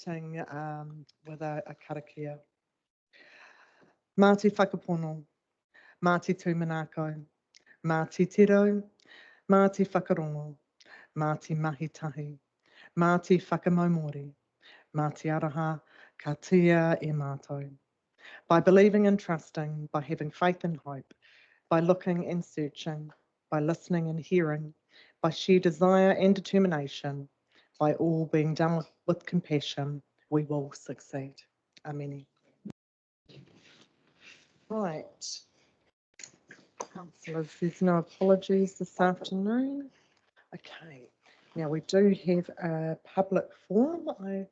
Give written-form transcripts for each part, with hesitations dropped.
starting with a karakia. Mā te whakapono, mā te tūmanako, mā te tiro, mā te whakarongo, mā te mahitahi, mā te whakamaumori, mā te araha, ka tia e mātou. By believing and trusting, by having faith and hope, by looking and searching, by listening and hearing, by sheer desire and determination, by all being done with compassion, we will succeed. Amen. Right. Councillors, there's no apologies this afternoon. Okay. Now we do have a public forum. I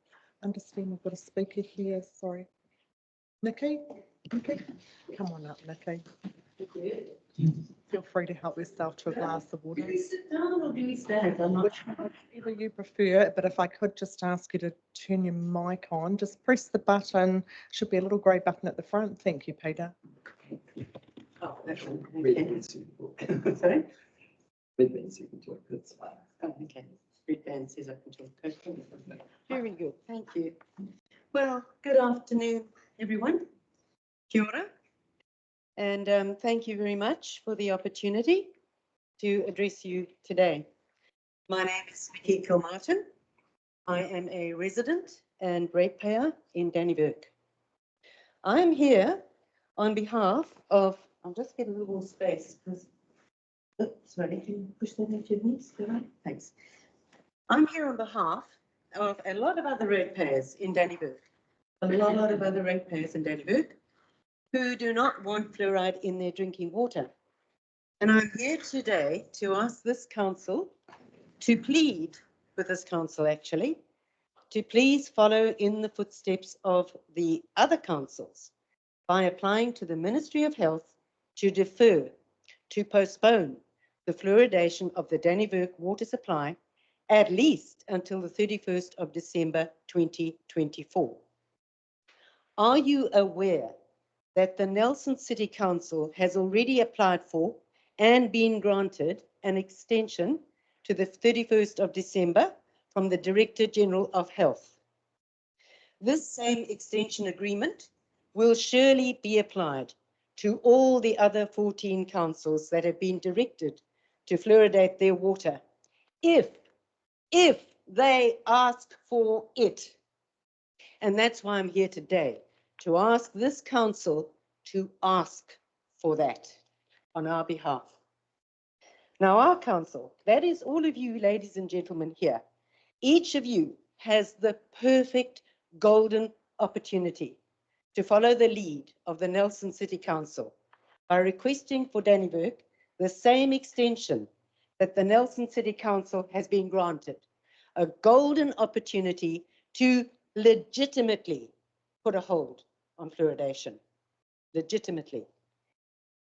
understand we've got a speaker here. Sorry. Nikki? Nikki? Come on up, Nikki. Feel free to help yourself to a glass of water. Do we sit down or do we stand? Whichever you prefer, but if I could just ask you to turn your mic on, just press the button. Should be a little grey button at the front. Thank you, Peter. Oh, that's one. Red Okay. band suitable. Sorry? Red band suitable, that's fine. Oh, okay. Red band says I can talk. Okay. Very good. Thank you. Well, good afternoon, everyone. Kia ora. And thank you very much for the opportunity to address you today. My name is Vicky Kilmartin. I am a resident and ratepayer in Dannevirke. I'm here on behalf of, I'll just get a little more space because, sorry, can you push that into your knees? Thanks. I'm here on behalf of a lot of other ratepayers in Dannevirke, who do not want fluoride in their drinking water. And I'm here today to ask this council to plead with this council actually, to please follow in the footsteps of the other councils by applying to the Ministry of Health to defer, to postpone the fluoridation of the Dannevirke water supply at least until the 31st of December 2024. Are you aware that the Nelson City Council has already applied for and been granted an extension to the 31st of December from the Director General of Health? This same extension agreement will surely be applied to all the other 14 councils that have been directed to fluoridate their water if they ask for it. And that's why I'm here today, to ask this council to ask for that on our behalf. Now, our council, that is all of you ladies and gentlemen here, each of you has the perfect golden opportunity to follow the lead of the Nelson City Council by requesting for Dannevirke the same extension that the Nelson City Council has been granted, a golden opportunity to legitimately put a hold on fluoridation, legitimately.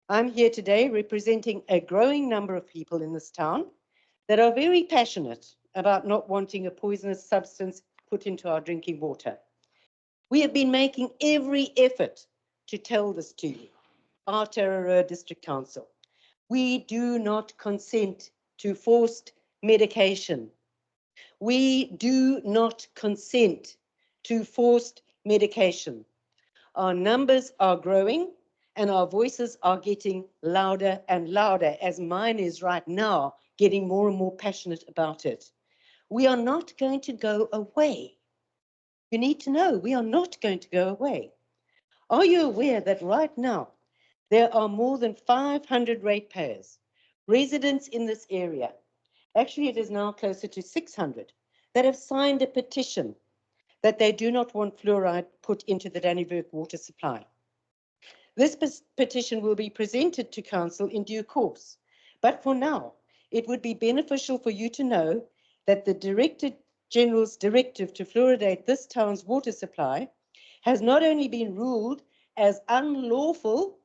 I'm here today representing a growing number of people in this town that are very passionate about not wanting a poisonous substance put into our drinking water. We have been making every effort to tell this to you, our Tararua District Council. We do not consent to forced medication. We do not consent to forced medication. Our numbers are growing and our voices are getting louder and louder, as mine is right now, getting more and more passionate about it. We are not going to go away. You need to know we are not going to go away. Are you aware that right now there are more than 500 ratepayers, residents in this area? Actually, it is now closer to 600 that have signed a petition that they do not want fluoride put into the Dannevirke water supply. This petition will be presented to council in due course, but for now, it would be beneficial for you to know that the Director General's directive to fluoridate this town's water supply has not only been ruled as unlawful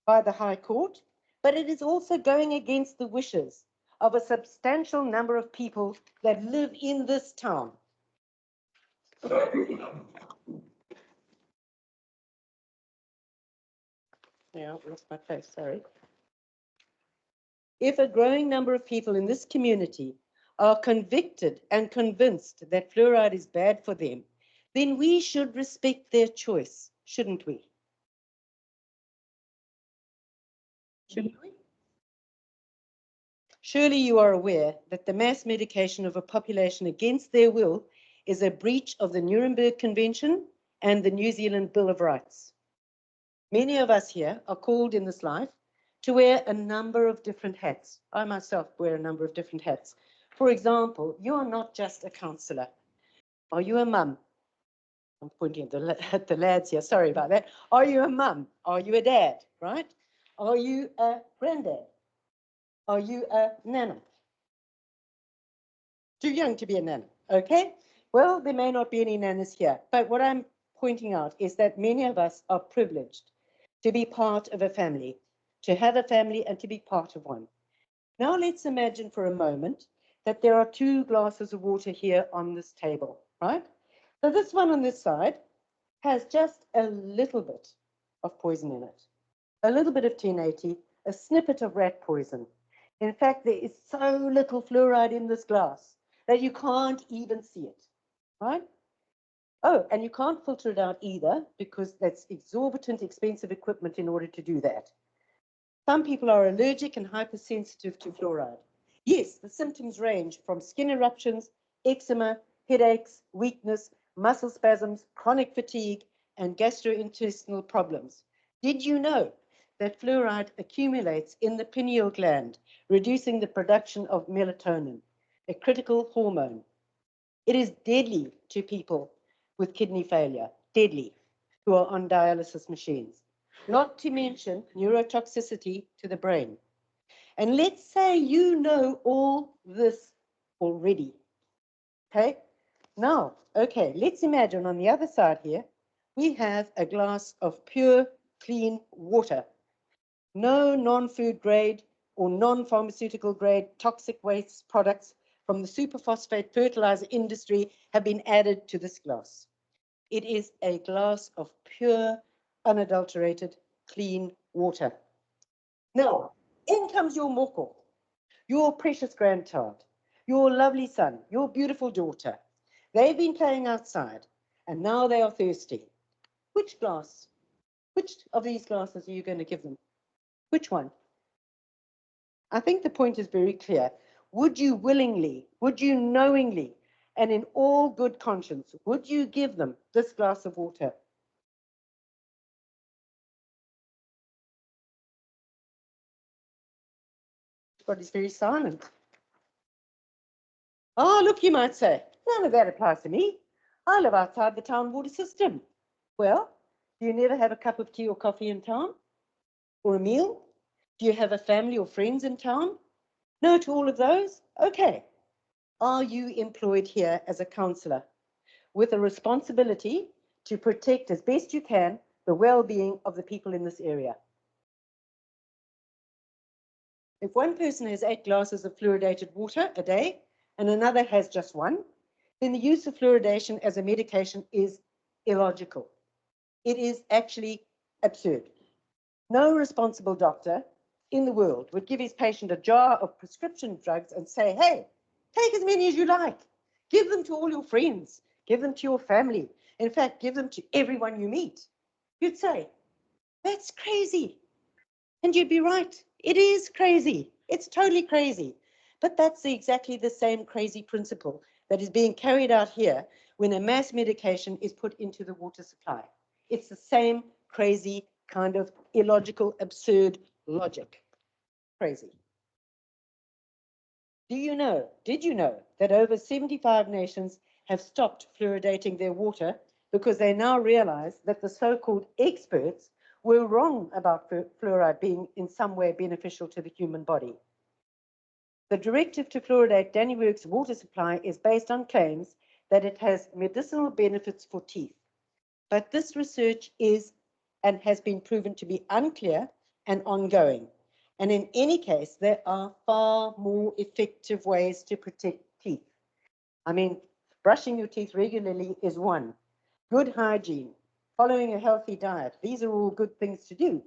by the High Court, but it is also going against the wishes of a substantial number of people that live in this town. Yeah, I lost my place, sorry. If a growing number of people in this community are convicted and convinced that fluoride is bad for them, then we should respect their choice, shouldn't we? Shouldn't we? Surely you are aware that the mass medication of a population against their will is a breach of the Nuremberg Convention and the New Zealand Bill of Rights. Many of us here are called in this life to wear a number of different hats. I myself wear a number of different hats. For example, you are not just a counsellor. Are you a mum? I'm pointing at the lads here, sorry about that. Are you a mum? Are you a dad, right? Are you a granddad? Are you a nana? Too young to be a nana, okay? Well, there may not be any nanas here, but what I'm pointing out is that many of us are privileged to be part of a family, to have a family and to be part of one. Now let's imagine for a moment that there are 2 glasses of water here on this table, right? So this one on this side has just a little bit of poison in it, a little bit of 1080, a snippet of rat poison. In fact, there is so little fluoride in this glass that you can't even see it, right? Oh, and you can't filter it out either because that's exorbitant, expensive equipment in order to do that. Some people are allergic and hypersensitive to fluoride. Yes, the symptoms range from skin eruptions, eczema, headaches, weakness, muscle spasms, chronic fatigue, and gastrointestinal problems. Did you know that fluoride accumulates in the pineal gland, reducing the production of melatonin, a critical hormone? It is deadly to people with kidney failure, deadly, who are on dialysis machines, not to mention neurotoxicity to the brain. And let's say you know all this already, okay? Now, okay, let's imagine on the other side here, we have a glass of pure, clean water. No non-food grade or non-pharmaceutical grade toxic waste products from the superphosphate fertilizer industry have been added to this glass. It is a glass of pure, unadulterated, clean water. Now, in comes your moko, your precious grandchild, your lovely son, your beautiful daughter. They've been playing outside, and now they are thirsty. Which glass? Which of these glasses are you going to give them? Which one? I think the point is very clear. Would you willingly, would you knowingly, and in all good conscience, would you give them this glass of water? Everybody's very silent. Oh, look, you might say, none of that applies to me. I live outside the town water system. Well, do you never have a cup of tea or coffee in town? Or a meal? Do you have a family or friends in town? No to all of those? Okay. Are you employed here as a counsellor with a responsibility to protect as best you can the well-being of the people in this area? If one person has 8 glasses of fluoridated water a day and another has just 1, then the use of fluoridation as a medication is illogical. It is actually absurd. No responsible doctor in the world would give his patient a jar of prescription drugs and say, hey, take as many as you like. Give them to all your friends. Give them to your family. In fact, give them to everyone you meet. You'd say, that's crazy. And you'd be right. It is crazy. It's totally crazy. But that's exactly the same crazy principle that is being carried out here when a mass medication is put into the water supply. It's the same crazy kind of illogical, absurd logic. Crazy. Did you know that over 75 nations have stopped fluoridating their water because they now realize that the so-called experts were wrong about fluoride being in some way beneficial to the human body? The directive to fluoridate Dannewerg's water supply is based on claims that it has medicinal benefits for teeth. But this research is and has been proven to be unclear and ongoing. And in any case, there are far more effective ways to protect teeth. I mean, brushing your teeth regularly is one. Good hygiene, following a healthy diet, these are all good things to do.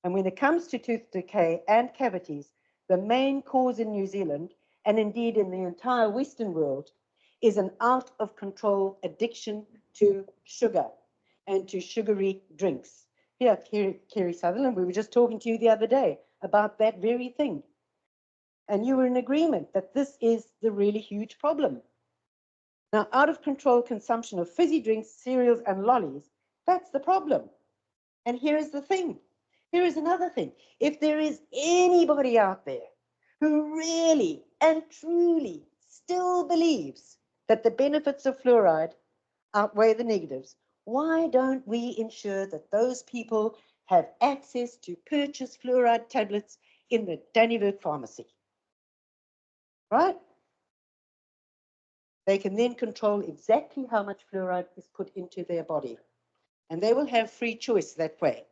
And when it comes to tooth decay and cavities, the main cause in New Zealand, and indeed in the entire Western world, is an out of control addiction to sugar and to sugary drinks. Here, Kerry Sutherland, we were just talking to you the other day about that very thing. And you were in agreement that this is the really huge problem. Now, out of control consumption of fizzy drinks, cereals, and lollies, that's the problem. And here is the thing. Here is another thing. If there is anybody out there who really and truly still believes that the benefits of fluoride outweigh the negatives, why don't we ensure that those people have access to purchase fluoride tablets in the Dannyburg pharmacy? Right? They can then control exactly how much fluoride is put into their body. And they will have free choice that way.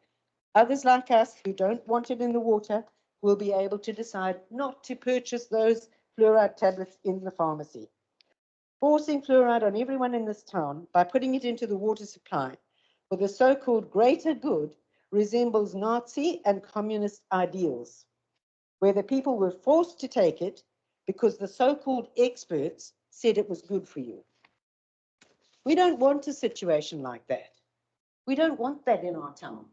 Others like us who don't want it in the water will be able to decide not to purchase those fluoride tablets in the pharmacy. Forcing fluoride on everyone in this town by putting it into the water supply for the so-called greater good resembles Nazi and communist ideals, where the people were forced to take it because the so-called experts said it was good for you. We don't want a situation like that. We don't want that in our town.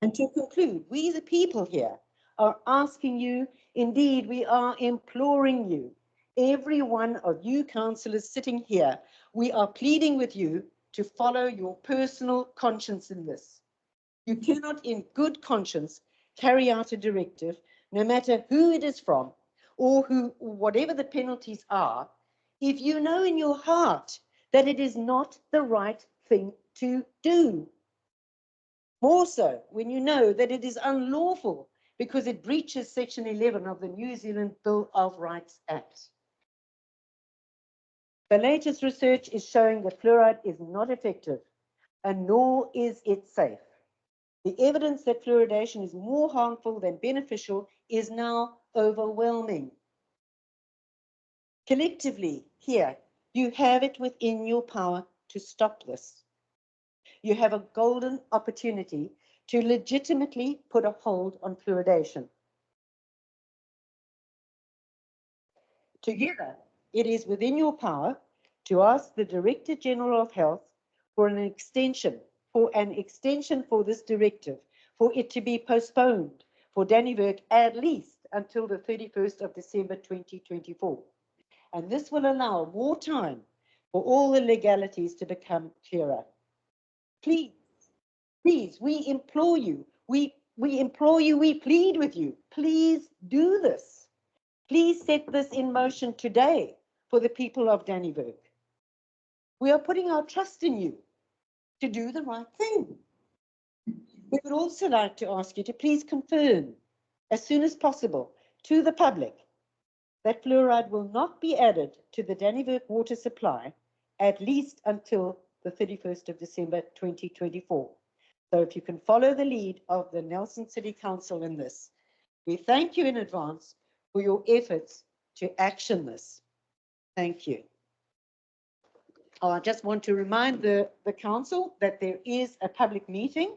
And to conclude, we the people here are asking you, indeed, we are imploring you, every one of you councillors sitting here, we are pleading with you to follow your personal conscience in this. You cannot in good conscience carry out a directive, no matter who it is from or whatever the penalties are, if you know in your heart that it is not the right thing to do. More so when you know that it is unlawful because it breaches Section 11 of the New Zealand Bill of Rights Act. The latest research is showing that fluoride is not effective, and nor is it safe. The evidence that fluoridation is more harmful than beneficial is now overwhelming. Collectively, here, you have it within your power to stop this. You have a golden opportunity to legitimately put a hold on fluoridation. Together, it is within your power to ask the Director General of Health for an extension for this directive, for it to be postponed for Dannyburg at least until the 31st of December 2024. And this will allow more time for all the legalities to become clearer. Please, please, we implore you, we implore you, we plead with you, please do this. Please set this in motion today for the people of Dannyburg. We are putting our trust in you to do the right thing. We would also like to ask you to please confirm as soon as possible to the public that fluoride will not be added to the Dannyburg water supply at least until the 31st of December 2024. So if you can follow the lead of the Nelson City Council in this, we thank you in advance for your efforts to action this. Thank you. I just want to remind the council that there is a public meeting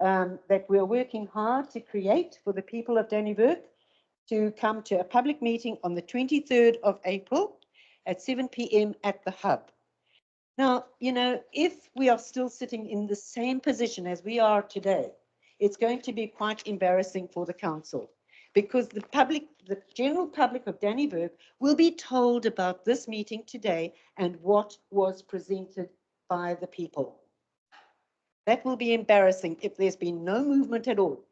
that we're working hard to create for the people of Dannyburg to come to a public meeting on the 23rd of April at 7 p.m. at the Hub. Now, you know, if we are still sitting in the same position as we are today, it's going to be quite embarrassing for the council, because the general public of Dannyburg will be told about this meeting today and what was presented by the people. That will be embarrassing if there's been no movement at all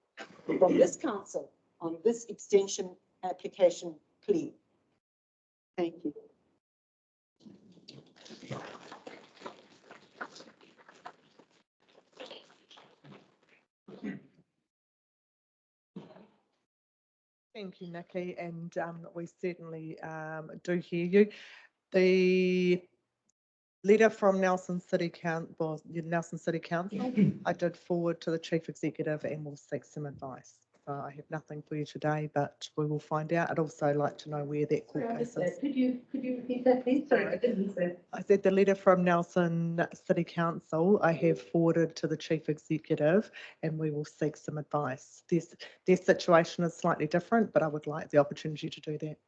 from this council on this extension application plea. Thank you. Thank you, Nikki, and we certainly do hear you. The letter from Nelson City Council, I did forward to the Chief Executive and will seek some advice. So I have nothing for you today, but we will find out. I'd also like to know where that court case is. Could you repeat that, please? Sorry, I didn't say. I said the letter from Nelson City Council I have forwarded to the Chief Executive and we will seek some advice. Their situation is slightly different, but I would like the opportunity to do that.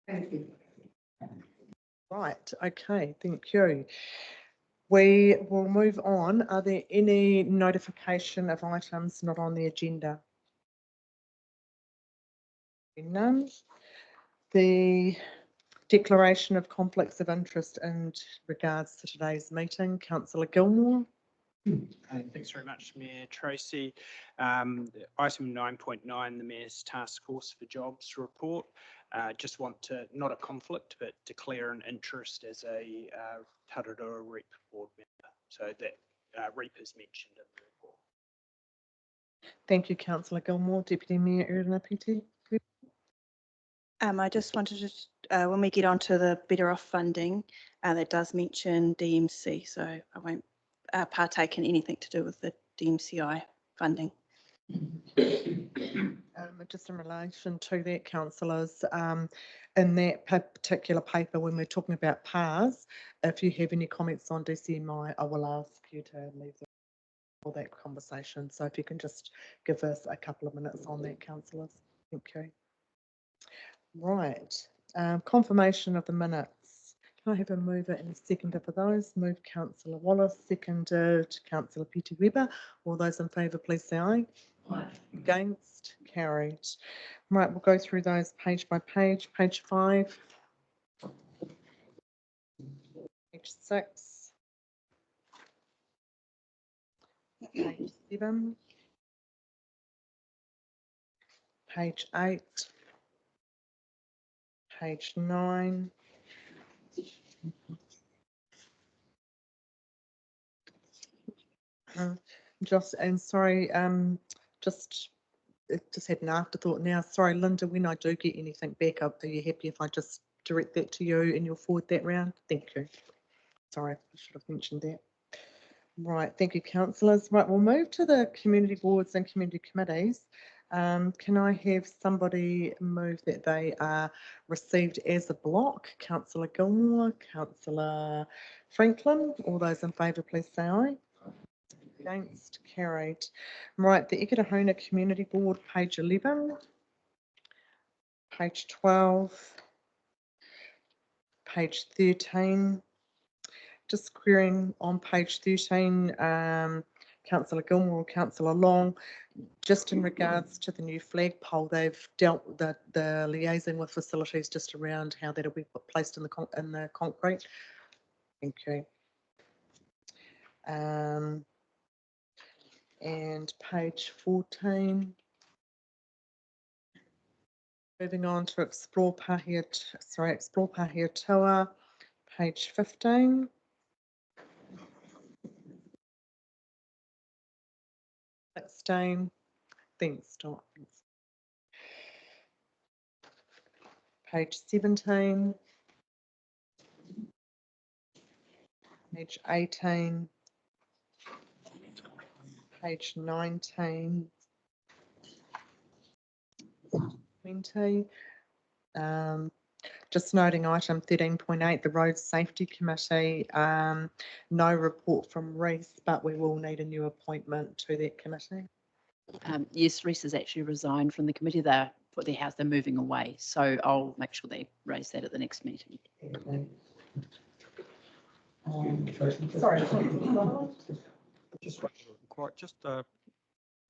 Thank you. Right, okay, thank you. We will move on. Are there any notification of items not on the agenda? None. The declaration of conflicts of interest in regards to today's meeting, councillor Gilmore. Thanks very much, Mayor Tracy. Item 9.9, the Mayor's Task Force for Jobs report. Just want to, not a conflict, but declare an interest as a Tararua Rep board member. So that Rep is mentioned in the report. Thank you, councillor Gilmore. Deputy Mayor Irinapiti. I just wanted to, when we get onto the Better Off funding, that does mention DMC, so I won't partake in anything to do with the DMCI funding. Just in relation to that, councillors, in that particular paper, when we're talking about PARs, if you have any comments on DCMI, I will ask you to leave for that conversation. So if you can just give us a couple of minutes on that, councillors. Thank you. Right, confirmation of the minutes. Can I have a mover and a seconder for those? Move councillor Wallace, seconded councillor Peter Weber. All those in favour, please say aye. Aye. Against, carried. Right, we'll go through those page by page. Page 5. Page 6. Page 7. Page 8. Page 9. Just and sorry, just it just had an afterthought now. Sorry, Linda, when I do get anything back up, are you happy if I just direct that to you and you'll forward that round? Thank you. Sorry, I should have mentioned that. Right, thank you, councillors. Right, we'll move to the community boards and community committees. Can I have somebody move that they are received as a block? Councillor Gilmore, Councillor Franklin, all those in favour, please say aye. Against, carried. Right, the Ikitahona Community Board, page 11, page 12, page 13. Just querying on page 13, Councillor Gilmore or Councillor Long, just in regards to the new flagpole, they've dealt the liaising with facilities just around how that'll be placed in the concrete. Thank you. And page 14. Moving on to Explore Pahia Toa, page 15. Sixteen. Thanks, stop. Page 17. Page 18. Page 19. 20. Just noting item 13.8, the Road Safety Committee, no report from Reese, but we will need a new appointment to that committee. Yes, Reese has actually resigned from the committee. They're for their house, they're moving away. So I'll make sure they raise that at the next meeting. Sorry. Just quite just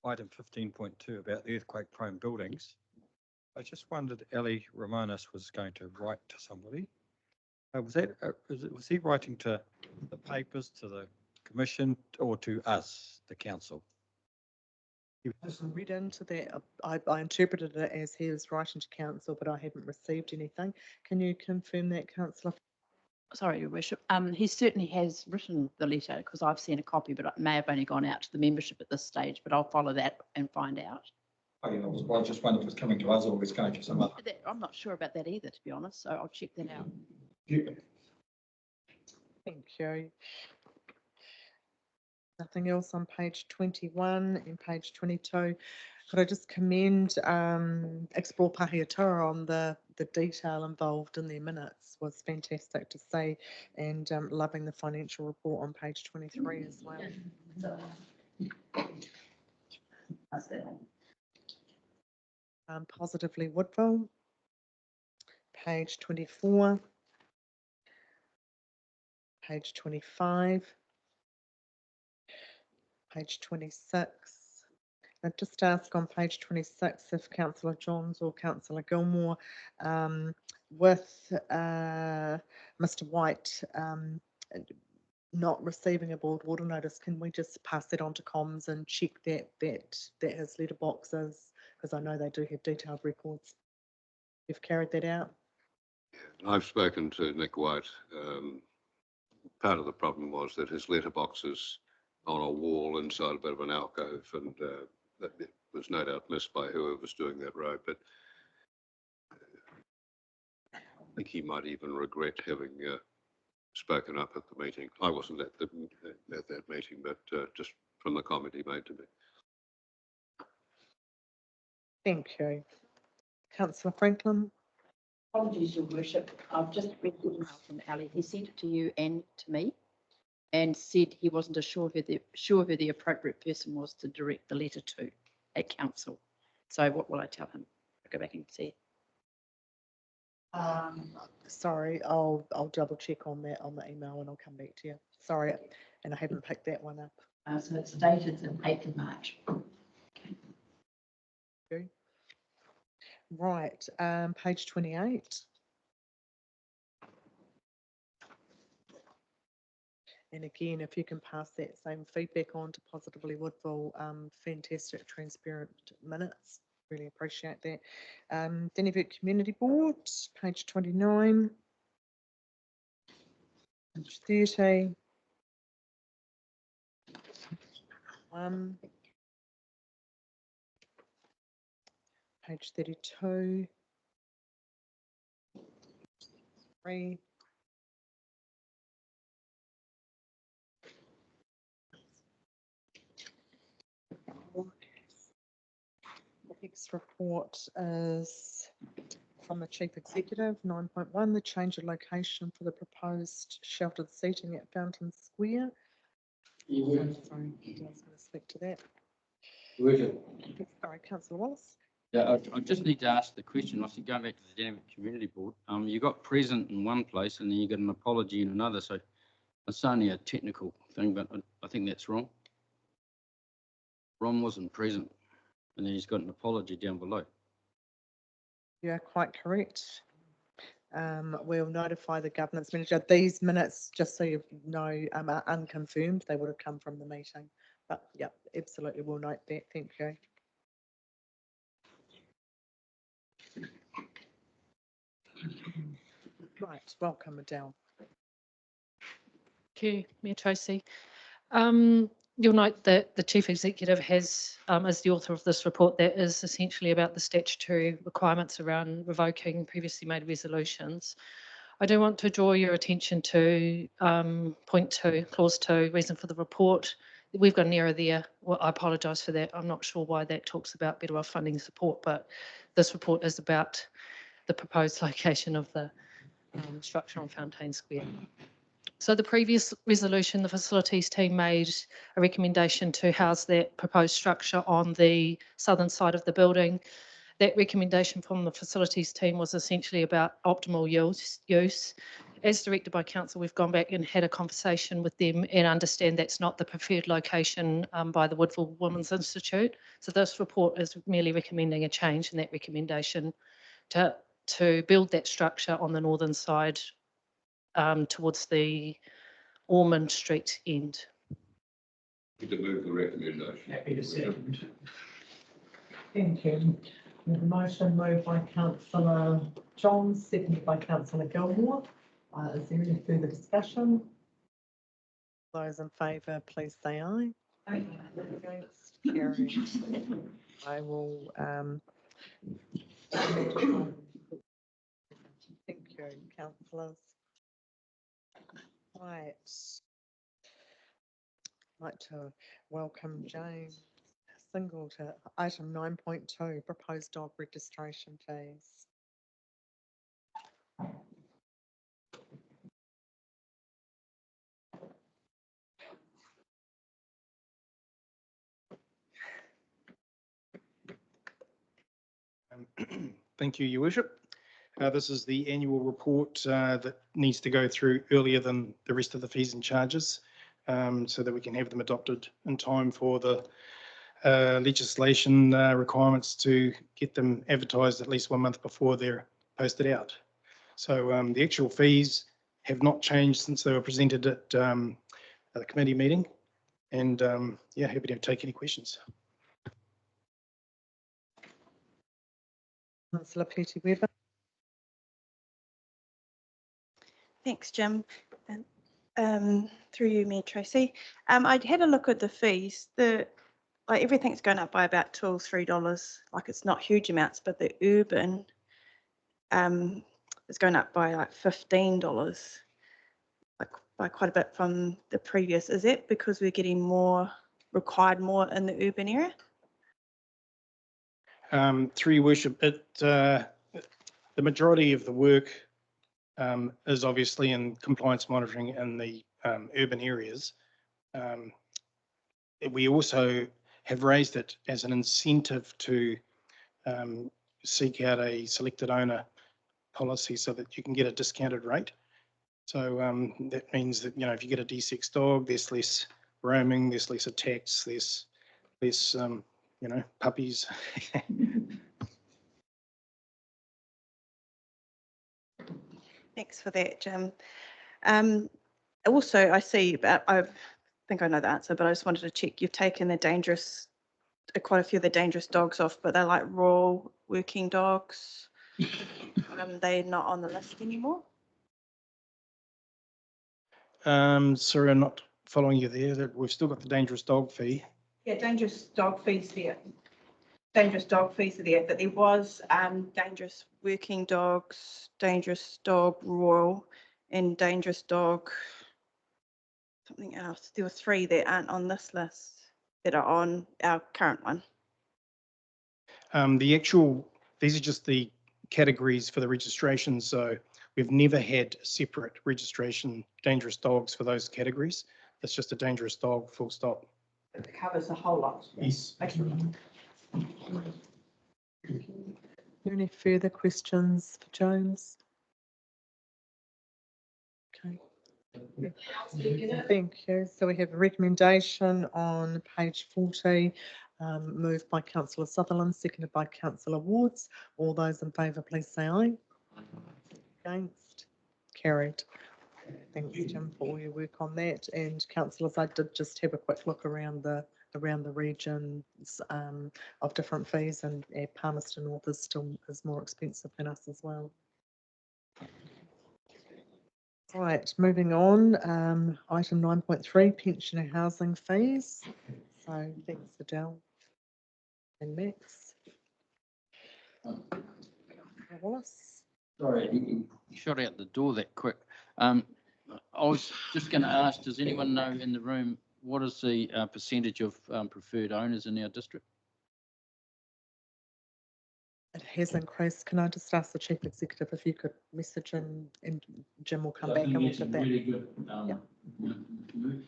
item 15.2 about the earthquake prone buildings. I just wondered, Ellie Romanis was going to write to somebody. Was he writing to the papers, to the commission, or to us, the council? Read into that. I interpreted it as he was writing to council, but I haven't received anything. Can you confirm that, councillor? Sorry, Your Worship. He certainly has written the letter because I've seen a copy, but it may have only gone out to the membership at this stage, but I'll follow that and find out. I was just wondering if it was coming to us or it was going to some other. I'm not sure about that either, to be honest, so I'll check that out. Thank you. Nothing else on page 21 and page 22. Could I just commend Explore Pahia Toa on the detail involved in their minutes was fantastic to see, and loving the financial report on page 23 as well. Positively Woodville, page 24. page 25, page 26. I just ask on page 26 if Councillor Johns or Councillor Gilmore, with Mr White not receiving a board order notice, can we just pass that on to comms and check that his letterbox is, because I know they do have detailed records. You've carried that out? I've spoken to Nick White. Part of the problem was that his letterbox is on a wall inside a bit of an alcove, and that was no doubt missed by whoever was doing that road. But I think he might even regret having spoken up at the meeting. I wasn't at that meeting, but just from the comment he made to me. Thank you. Councillor Franklin? Apologies, Your Worship. I've just read the email from Ali. He sent it to you and to me and said he wasn't sure who the appropriate person was to direct the letter to at council. So what will I tell him? I'll go back and see. Sorry, I'll double check on that on the email and I'll come back to you. Sorry, and I haven't picked that one up. So it's dated the 8th of March. Okay. Right, page 28. And again, if you can pass that same feedback on to Positively Woodville, fantastic, transparent minutes. Really appreciate that. Dennyville Community Board, page 29. Page 30. Page 32. 3. The next report is from the Chief Executive, 9.1, the change of location for the proposed sheltered seating at Fountain Square. Sorry, I was going to speak to that. Sorry, Councillor Wallace. Yeah, I just need to ask the question. I think going back to the Dynamic Community Board, you got present in one place and then you got an apology in another. So it's only a technical thing, but I think that's wrong. Ron wasn't present and then he's got an apology down below. You are quite correct. We'll notify the governance manager. These minutes, just so you know, are unconfirmed. They would have come from the meeting. But yeah, absolutely, we'll note that. Thank you. Right, welcome, Adele. Thank you, Mayor Tracy. You'll note that the Chief Executive has, as the author of this report, that is essentially about the statutory requirements around revoking previously made resolutions. I do want to draw your attention to point 2, clause 2, reason for the report. We've got an error there. Well, I apologise for that. I'm not sure why that talks about better off funding support, but this report is about the proposed location of the structure on Fountain Square. So the previous resolution, the facilities team made a recommendation to house that proposed structure on the southern side of the building. That recommendation from the facilities team was essentially about optimal use. As directed by council, we've gone back and had a conversation with them and understand that's not the preferred location by the Woodville Women's Institute. So this report is merely recommending a change in that recommendation to build that structure on the northern side towards the Ormond Street end. To move the recommendation. Happy to second. Thank you. We have a motion moved by Councillor Johns, seconded by Councillor Gilmore. Is there any further discussion? Those in favour, please say aye. Aye. Against, carried. I will. Thank you, councillors. Right. I'd like to welcome James Single to item 9.2, proposed dog registration fees. Thank you, Your Worship. This is the annual report that needs to go through earlier than the rest of the fees and charges, so that we can have them adopted in time for the legislation requirements to get them advertised at least 1 month before they're posted out. So the actual fees have not changed since they were presented at the committee meeting. And yeah, happy to take any questions. Councillor Petty-Weber. Thanks, Jim. And through you, Mayor Tracy. I had a look at the fees. Like everything's going up by about $2 or $3. Like it's not huge amounts, but the urban is going up by like $15, like by quite a bit from the previous. Is that because we're getting required more in the urban area? Through your worship, the majority of the work is obviously in compliance monitoring in the urban areas. We also have raised it as an incentive to seek out a selected owner policy so that you can get a discounted rate. So that means that, if you get a D6 dog, there's less roaming, there's less attacks, there's less, puppies. Thanks for that, Jim. Also, I see, but I think I know the answer, but I just wanted to check. You've taken quite a few of the dangerous dogs off, but they're like raw working dogs. They're not on the list anymore. Sorry, I'm not following you there. We've still got the dangerous dog fee. Yeah, dangerous dog fees there. Dangerous dog fees are there, but there was dangerous working dogs, dangerous dog royal, and dangerous dog something else. There were 3 that aren't on this list that are on our current one. These are just the categories for the registration. So we've never had separate registration dangerous dogs for those categories. It's just a dangerous dog, full stop. It covers the whole lot. Yes. Okay. Are there any further questions for James? Okay. Thank you. So we have a recommendation on page 40, moved by Councillor Sutherland, seconded by Councillor Wards. All those in favour, please say aye. Against? Carried. Thanks, Jim, for all your work on that. And councillors, I did just have a quick look around the regions of different fees, and Palmerston North is more expensive than us as well. Right, moving on, item 9.3, pensioner housing fees. So thanks, Adele and Max. Wallace. Sorry, you shot out the door that quick. I was just going to ask, does anyone know in the room, what is the percentage of preferred owners in our district? It has increased. Can I just ask the Chief Executive if you could message him, and Jim will come back and look at that. Really good. Move.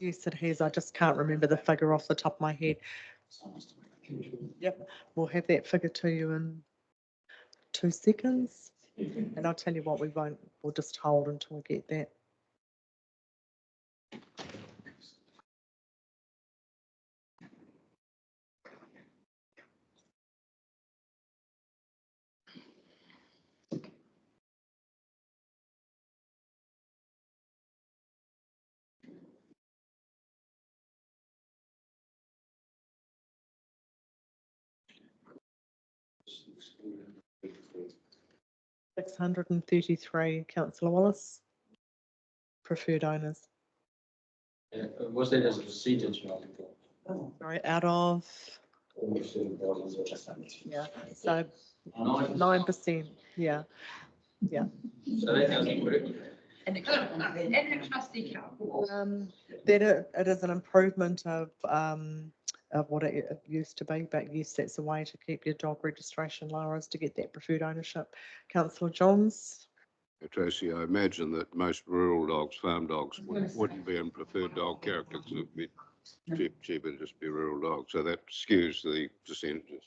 Yes, it has. I just can't remember the figure off the top of my head. Yep, we'll have that figure to you in 2 seconds. And I'll tell you what, we'll just hold until we get that. $633, Councillor Wallace. Preferred owners. Was that as a percentage? Sorry, out of, yeah, so 9%, yeah. So that doesn't work. And a trustee council. That it is an improvement of what it used to be, but yes, that's a way to keep your dog registration lower, is to get that preferred ownership. Councillor Johns. Tracy, I imagine that most rural dogs, farm dogs, wouldn't be in preferred dog character because it would be cheaper to just be rural dogs. So that skews the percentages.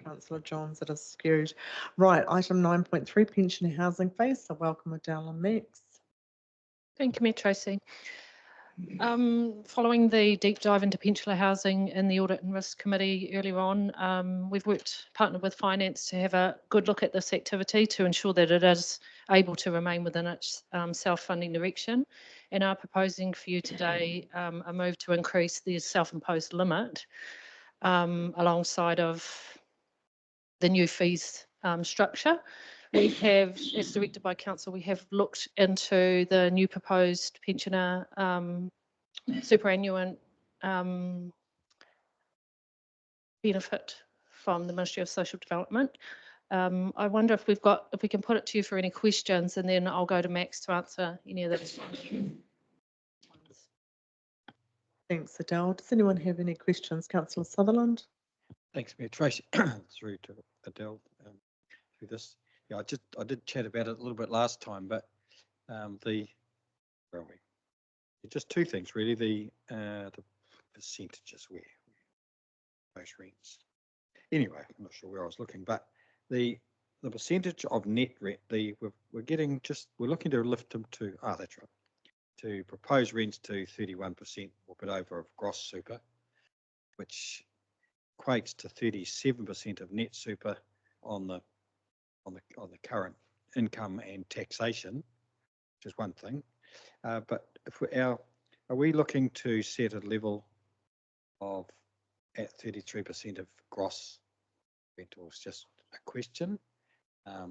Councillor Johns, it is skewed. Right, item 9.3, pensioner housing phase. So welcome Adele and Max. Thank you, Mayor Tracy. Following the deep dive into pensioner housing in the Audit and Risk Committee earlier on, we've partnered with Finance to have a good look at this activity to ensure that it is able to remain within its self-funding direction, and are proposing for you today a move to increase the self-imposed limit alongside of the new fees structure. We have, as directed by council, we have looked into the new proposed pensioner superannuant benefit from the Ministry of Social Development. I wonder if we can put it to you for any questions, and then I'll go to Max to answer any of those. Thanks, Adele. Does anyone have any questions? Councillor Sutherland? Thanks, Mayor Tracy. Through to Adele. Through this, yeah, I did chat about it a little bit last time, but where are we? Just two things really. The percentages where those rents. Anyway, I'm not sure where I was looking, but the percentage of net rent, we're looking to lift them to that's right, to propose rents to 31% or a bit over of gross super, which equates to 37% of net super on the current income and taxation, which is one thing. But if are we looking to set a level of at 33% of gross rentals? Just a question. I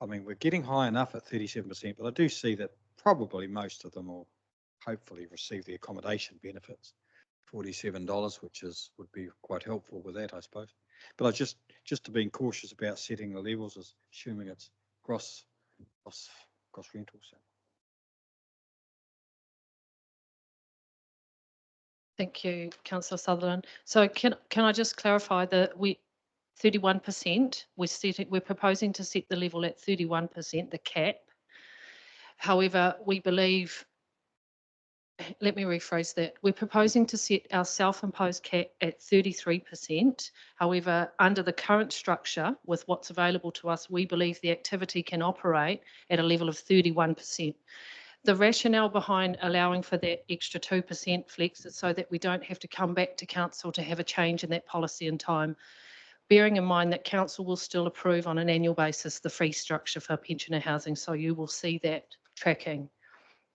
mean, we're getting high enough at 37%, but I do see that probably most of them will hopefully receive the accommodation benefits, $47, which would be quite helpful with that, I suppose. But I just to being cautious about setting the levels, is assuming it's gross rentals. Thank you, Councillor Sutherland. So can I just clarify that 31%, we're proposing to set the level at 31%, the cap. However, we believe, let me rephrase that. We're proposing to set our self-imposed cap at 33%. However, under the current structure, with what's available to us, we believe the activity can operate at a level of 31%. The rationale behind allowing for that extra 2% flex is so that we don't have to come back to council to have a change in that policy in time. Bearing in mind that council will still approve on an annual basis the fee structure for pensioner housing, so you will see that tracking,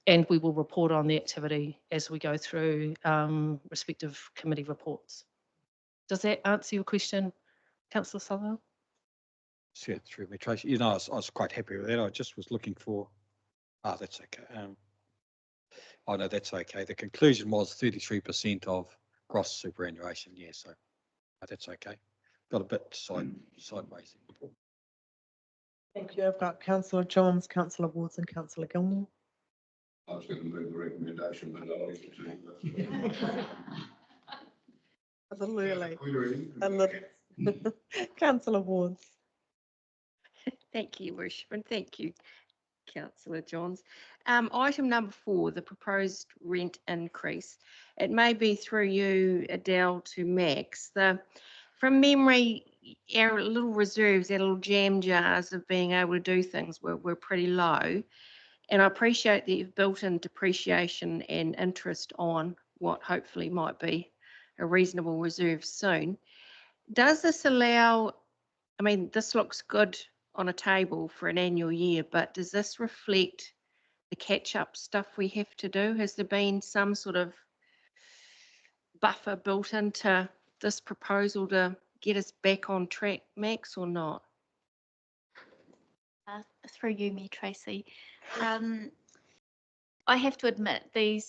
and we will report on the activity as we go through respective committee reports. Does that answer your question, Councillor Sutherland? Yeah, through me, Tracy. You know, I was quite happy with that. I just was looking for. That's okay. Oh no, that's okay. The conclusion was 33% of gross superannuation. Yeah, so that's okay. Got a bit sideways. Thank you. I've got Councillor Johns, Councillor Wards and Councillor Gilmore. I was going to move the recommendation, but I'll leave it to A little early. A little. Councillor Wards. Thank you, Worship, and thank you, Councillor Johns. Item number 4, the proposed rent increase. It may be through you, Adele, to Max. From memory, our little reserves, our little jam jars of being able to do things were pretty low. And I appreciate that you've built in depreciation and interest on what hopefully might be a reasonable reserve soon. Does this allow, I mean, this looks good on a table for an annual year, but does this reflect the catch-up stuff we have to do? Has there been some sort of buffer built into this proposal to get us back on track, Max, or not? Through you, Mayor Tracy. I have to admit, the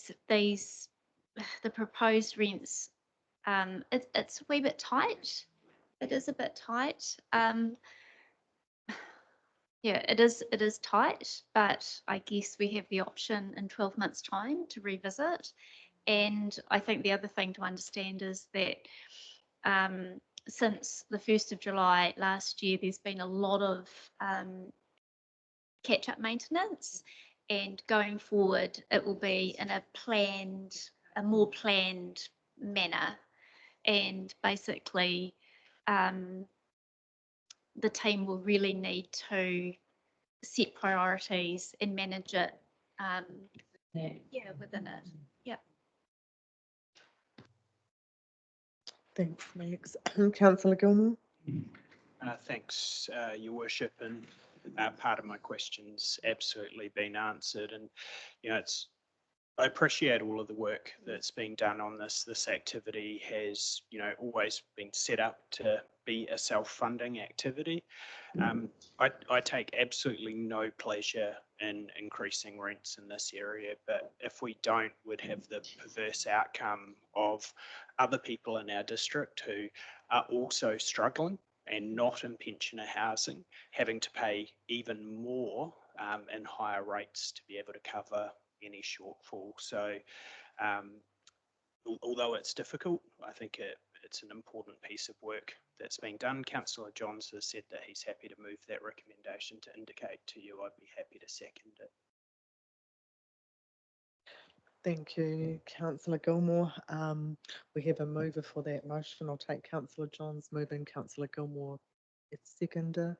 proposed rents, it's a wee bit tight. It is a bit tight. Yeah, it is tight, but I guess we have the option in 12 months' time to revisit. And I think the other thing to understand is that since the 1st of July last year, there's been a lot of catch-up maintenance, and going forward, it will be in a more planned manner. And basically, the team will really need to set priorities and manage it, within it. Yeah. Thanks, Max. Councillor Gilmore. Thanks, Your Worship, and part of my question's absolutely been answered. And I appreciate all of the work that's been done on this. This activity has, always been set up to be a self-funding activity. I take absolutely no pleasure in increasing rents in this area, but if we don't, we'd have the perverse outcome of other people in our district who are also struggling and not in pensioner housing, having to pay even more and higher rates to be able to cover any shortfall. So although it's difficult, I think it's an important piece of work that's been done. Councillor Johns has said that he's happy to move that recommendation to indicate to you. I'd be happy to second it. Thank you, Councillor Gilmore. We have a mover for that motion. I'll take Councillor Johns moving, Councillor Gilmore it's seconder.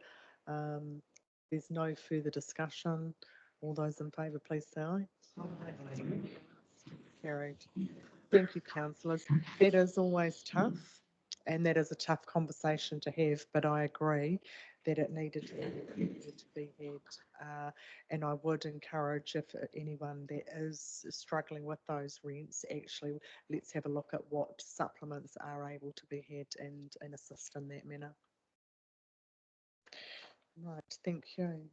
There's no further discussion. All those in favour, please say aye. Carried. Thank you, councillors. That is always tough, and that is a tough conversation to have, but I agree that it needed to be had. And I would encourage, if anyone that is struggling with those rents, actually let's have a look at what supplements are able to be had and assist in that manner. Right, thank you.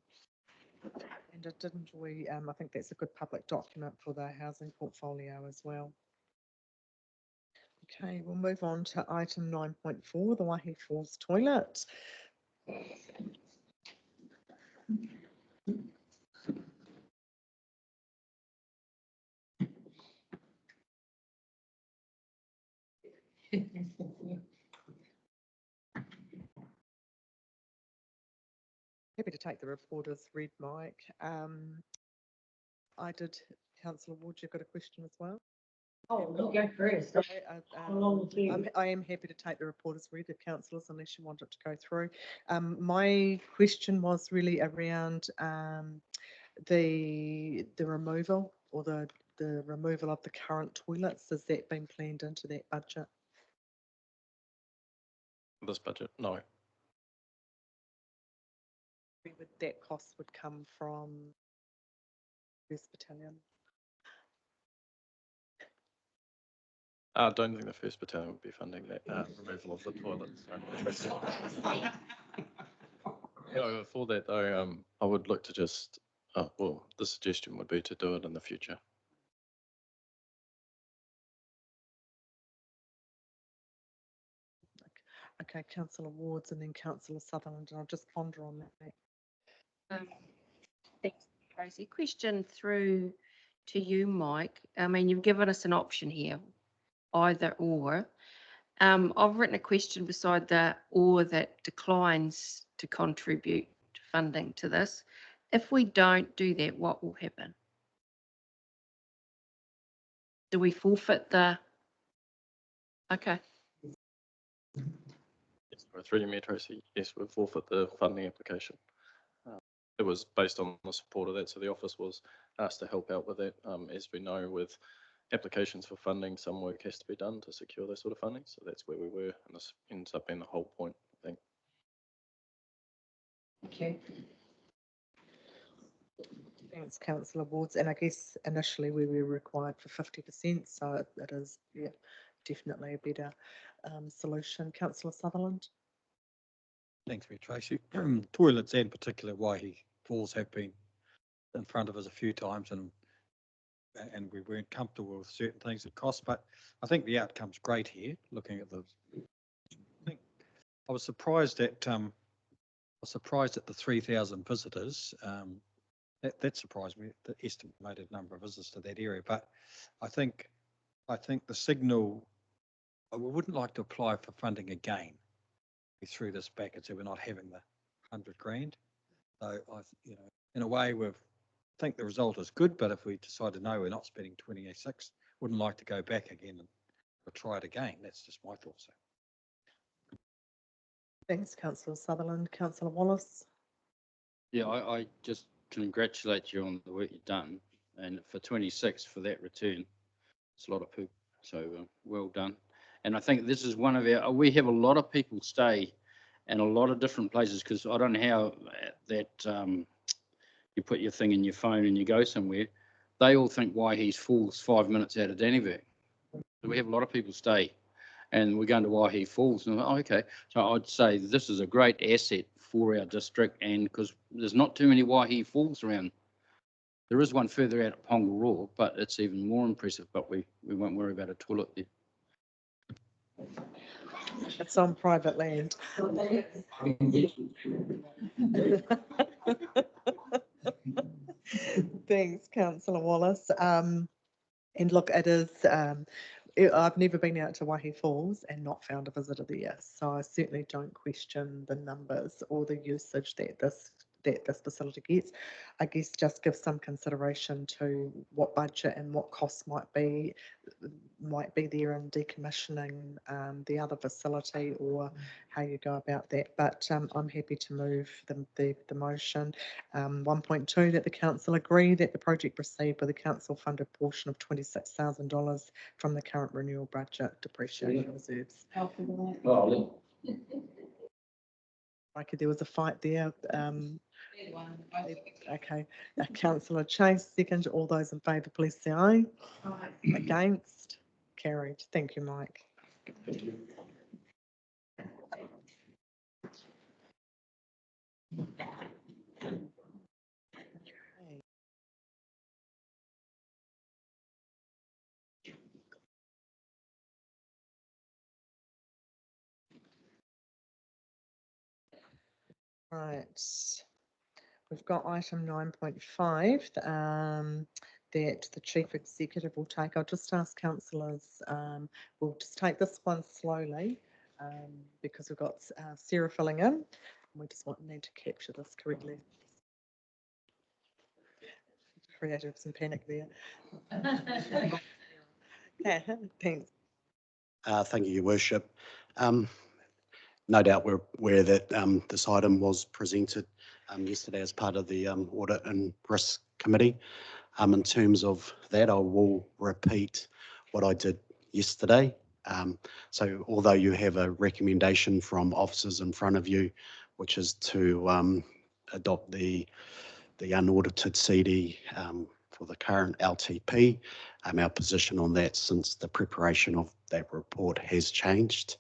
And didn't we, I think that's a good public document for the housing portfolio as well. Okay, we'll move on to item 9.4, the Waihi Falls toilet. Happy to take the reporter's read, Mike. Councillor Ward, you've got a question as well? Oh, you go first. I am happy to take the reporter's read of councillors unless you want it to go through. My question was really around the removal or the removal of the current toilets. Has that been planned into that budget? This budget, no. That cost would come from 1st Battalion. I don't think the 1st Battalion would be funding that removal of the toilets. So. For that though, I would look to just, well, the suggestion would be to do it in the future. Okay, Councillor Wards and then Councillor Sutherland, and I'll just ponder on that. Thanks, Tracy. Question through to you, Mike. I mean, you've given us an option here, either or. I've written a question beside the or that declines to contribute funding to this. If we don't do that, what will happen? Do we forfeit the? Okay. Yes, through you, Mayor Tracy. Yes, we forfeit the funding application. It was based on the support of that, so the office was asked to help out with that. As we know, with applications for funding, some work has to be done to secure that sort of funding. So that's where we were, and this ends up being the whole point, I think. Okay. Thanks, Councillor Wards. And I guess initially we were required for 50%, so it is definitely a better solution. Councillor Sutherland. Thanks, Mayor Tracy. Toilets and particular Waihi Falls have been in front of us a few times, and we weren't comfortable with certain things that cost, but I think the outcome's great here. Looking at I was surprised at the 3,000 visitors. That surprised me, the estimated number of visitors to that area. But I think the signal, we wouldn't like to apply for funding again. We threw this back and said we're not having the 100 grand. So in a way, I think the result is good, but if we decide to no, we're not spending 26, wouldn't like to go back again and or try it again. That's just my thoughts. Thanks, Councillor Sutherland. Councillor Wallace. Yeah, I just congratulate you on the work you've done, and for 26 for that return, it's a lot of people. So well done. And I think this is one of our. We have a lot of people stay, in a lot of different places, because I don't know how that you put your thing in your phone and you go somewhere. They all think Waihe's Falls 5 minutes out of Dannevirke. So we have a lot of people stay, and we're going to Waihe Falls. And okay, so I'd say this is a great asset for our district, and because there's not too many Waihe Falls around. There is one further out at Pongaroa, but it's even more impressive, but we won't worry about a toilet there. It's on private land. Thanks, Councillor Wallace. And look, it is, I've never been out to Waihe Falls and not found a visitor there. So I certainly don't question the numbers or the usage that this facility gets. I guess just give some consideration to what budget and what costs might be there in decommissioning the other facility, or how you go about that. But I'm happy to move the motion. 1.2, that the council agree that the project proceed with a council funded portion of $26,000 from the current renewal budget depreciation reserves. Like there was a fight there. Okay, Councillor Chase, second. All those in favour, please say aye. Aye. Against? Carried. Thank you, Mike. Right. We've got item 9.5 that the Chief Executive will take. I'll just ask councillors, we'll just take this one slowly because we've got Sarah filling in. We just need to capture this correctly. Created some panic there. Yeah, thanks. Thank you, Your Worship. No doubt we're aware that this item was presented yesterday as part of the Audit and Risk Committee. In terms of that, I will repeat what I did yesterday. So although you have a recommendation from officers in front of you, which is to adopt the unaudited CD for the current LTP, our position on that since the preparation of that report has changed.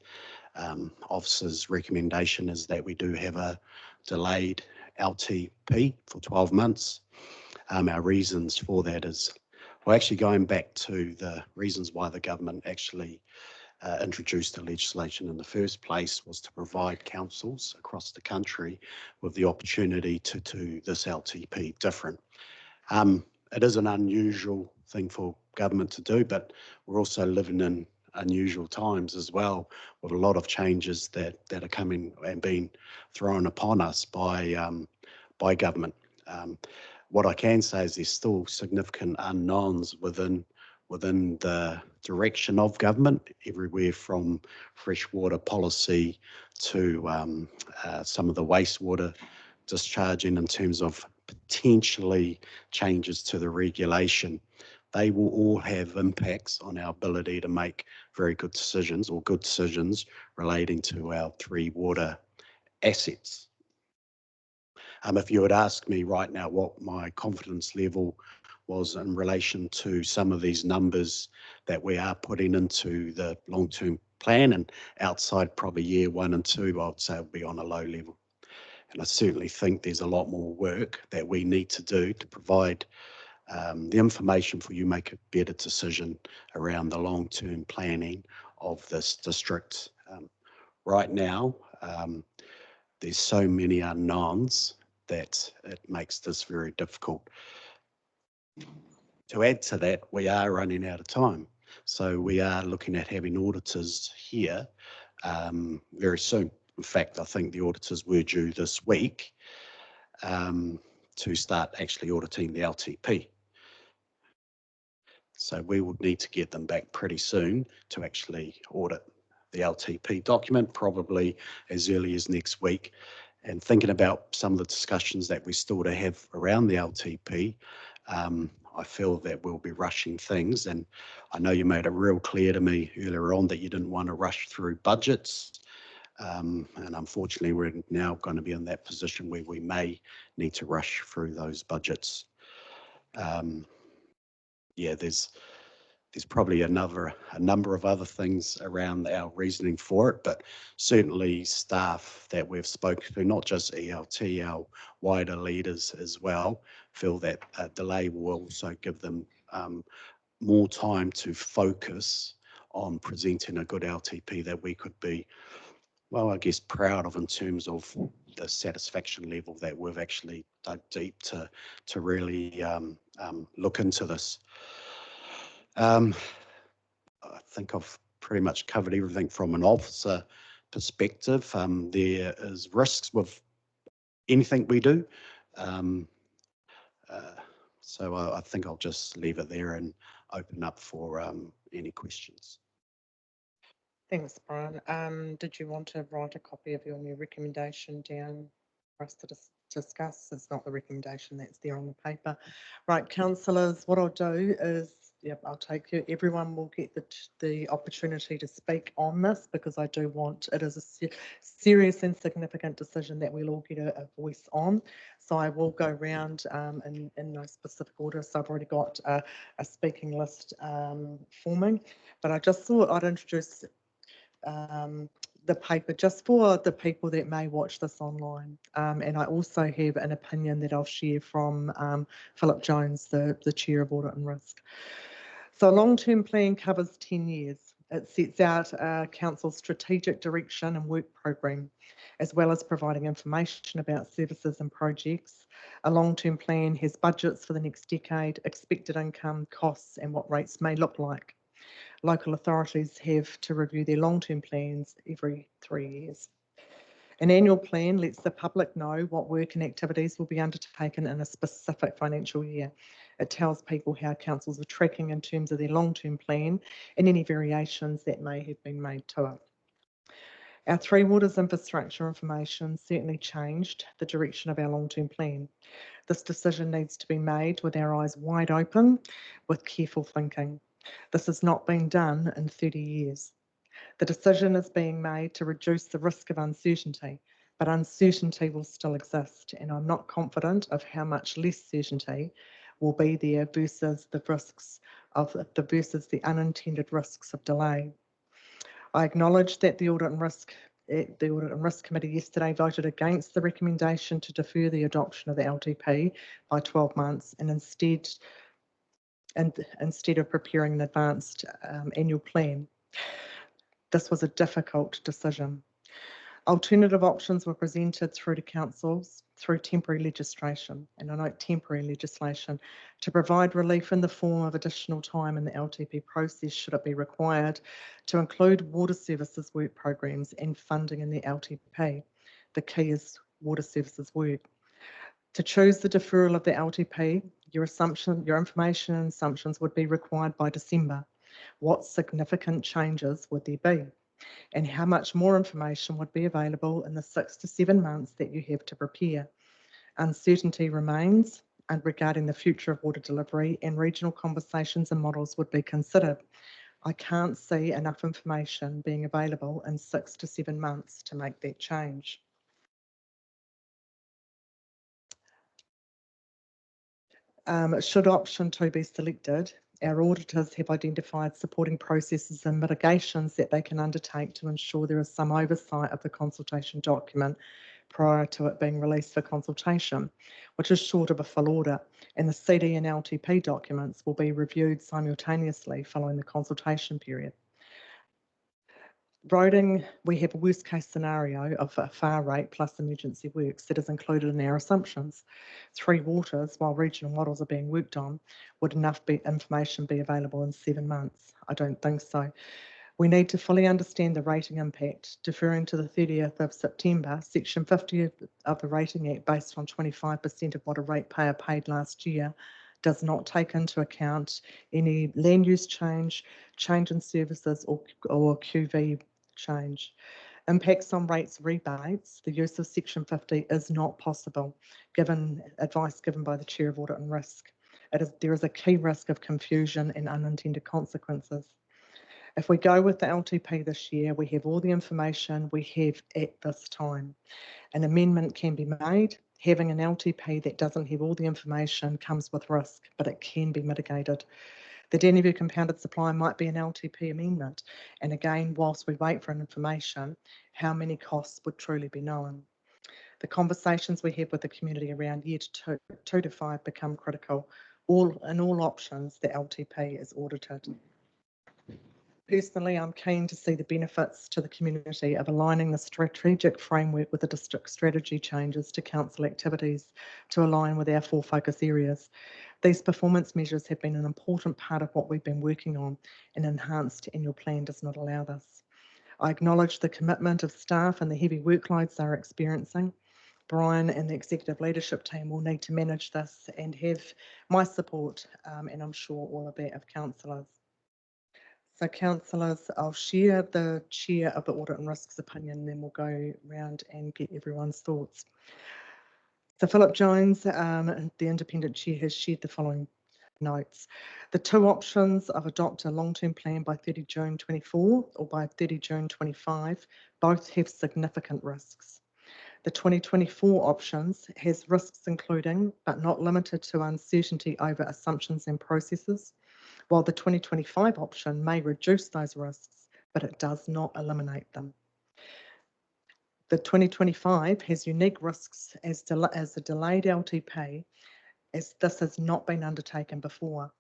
Officers' recommendation is that we do have a delayed LTP for 12 months. Our reasons for that is, well, actually going back to the reasons why the government actually introduced the legislation in the first place was to provide councils across the country with the opportunity to do this LTP different. It is an unusual thing for government to do, but we're also living in unusual times as well, with a lot of changes that are coming and being thrown upon us by government. What I can say is there's still significant unknowns within the direction of government, everywhere from freshwater policy to some of the wastewater discharging in terms of potentially changes to the regulation. They will all have impacts on our ability to make very good decisions, or good decisions relating to our 3 water assets. If you would ask me right now what my confidence level was in relation to some of these numbers that we are putting into the long-term plan, and outside probably year 1 and 2, I would say it would be on a low level. And I certainly think there's a lot more work that we need to do to provide the information for you make a better decision around the long-term planning of this district. Right now, there's so many unknowns that it makes this very difficult. To add to that, we are running out of time. So we are looking at having auditors here very soon. In fact, I think the auditors were due this week to start actually auditing the LTP. So we will need to get them back pretty soon to actually audit the LTP document, probably as early as next week. And thinking about some of the discussions that we still to have around the LTP, I feel that we'll be rushing things. And I know you made it real clear to me earlier on that you didn't want to rush through budgets. And unfortunately, we're now going to be in that position where we may need to rush through those budgets. Yeah, there's probably a number of other things around our reasoning for it, but certainly staff that we've spoken to, not just ELT, our wider leaders as well, feel that a delay will also give them more time to focus on presenting a good LTP that we could be, well, I guess, proud of in terms of the satisfaction level that we've actually dug deep to really look into this. I think I've pretty much covered everything from an officer perspective. There is risks with anything we do. So I think I'll just leave it there and open up for any questions. Thanks, Brian. Did you want to write a copy of your new recommendation down for us to discuss? It's not the recommendation that's there on the paper. Right, councillors, what I'll do is, yep, I'll take you. Everyone will get the opportunity to speak on this because I do want, it is a serious and significant decision that we'll all get a voice on. So I will go round in no specific order. So I've already got a speaking list forming, but I just thought I'd introduce the paper just for the people that may watch this online. And I also have an opinion that I'll share from Philip Jones, the Chair of Audit and Risk. So a long-term plan covers 10 years. It sets out Council's strategic direction and work programme, as well as providing information about services and projects. A long-term plan has budgets for the next decade, expected income, costs, and what rates may look like. Local authorities have to review their long-term plans every 3 years. An annual plan lets the public know what work and activities will be undertaken in a specific financial year. It tells people how councils are tracking in terms of their long-term plan and any variations that may have been made to it. Our Three Waters infrastructure information certainly changed the direction of our long-term plan. This decision needs to be made with our eyes wide open, with careful thinking. This has not been done in 30 years. The decision is being made to reduce the risk of uncertainty, but uncertainty will still exist, and I'm not confident of how much less certainty will be there versus the unintended risks of delay. I acknowledge that the Audit and Risk Committee yesterday voted against the recommendation to defer the adoption of the LTP by 12 months and instead of preparing an advanced annual plan. This was a difficult decision. Alternative options were presented through to councils through temporary legislation, and I note temporary legislation, to provide relief in the form of additional time in the LTP process should it be required, to include water services work programs and funding in the LTP. The key is water services work. To choose the deferral of the LTP, your information and assumptions would be required by December. What significant changes would there be? And how much more information would be available in the 6 to 7 months that you have to prepare? Uncertainty remains regarding the future of water delivery, and regional conversations and models would be considered. I can't see enough information being available in 6 to 7 months to make that change. Should option 2 be selected, our auditors have identified supporting processes and mitigations that they can undertake to ensure there is some oversight of the consultation document prior to it being released for consultation, which is short of a full audit, and the CD and LTP documents will be reviewed simultaneously following the consultation period. Roading, we have a worst case scenario of a FAR rate plus emergency works that is included in our assumptions. Three Waters, while regional models are being worked on, would enough information be available in 7 months? I don't think so. We need to fully understand the rating impact. Deferring to the 30th of September, Section 50 of the Rating Act, based on 25% of what a ratepayer paid last year, does not take into account any land use change, change in services or QV change. Impacts on rates rebates, the use of Section 50 is not possible, given advice given by the Chair of Audit and Risk. There is a key risk of confusion and unintended consequences. If we go with the LTP this year, we have all the information we have at this time. An amendment can be made. Having an LTP that doesn't have all the information comes with risk, but it can be mitigated. The Danube compounded supply might be an LTP amendment. And again, whilst we wait for information, how many costs would truly be known? The conversations we have with the community around year 2 to 5 become critical. In all options, the LTP is audited. Personally, I'm keen to see the benefits to the community of aligning the strategic framework with the district strategy changes to council activities to align with our 4 focus areas. These performance measures have been an important part of what we've been working on, and enhanced annual plan does not allow this. I acknowledge the commitment of staff and the heavy workloads they're experiencing. Brian and the executive leadership team will need to manage this and have my support, and I'm sure all of that of councillors. So councillors, I'll share the Chair of the Audit and Risks opinion, and then we'll go around and get everyone's thoughts. So Philip Jones, the Independent Chair, has shared the following notes. The 2 options of adopt a long-term plan by 30 June 24 or by 30 June 25 both have significant risks. The 2024 options has risks including, but not limited to, uncertainty over assumptions and processes, while the 2025 option may reduce those risks, but it does not eliminate them. The 2025 has unique risks as a delayed LTP, as this has not been undertaken before.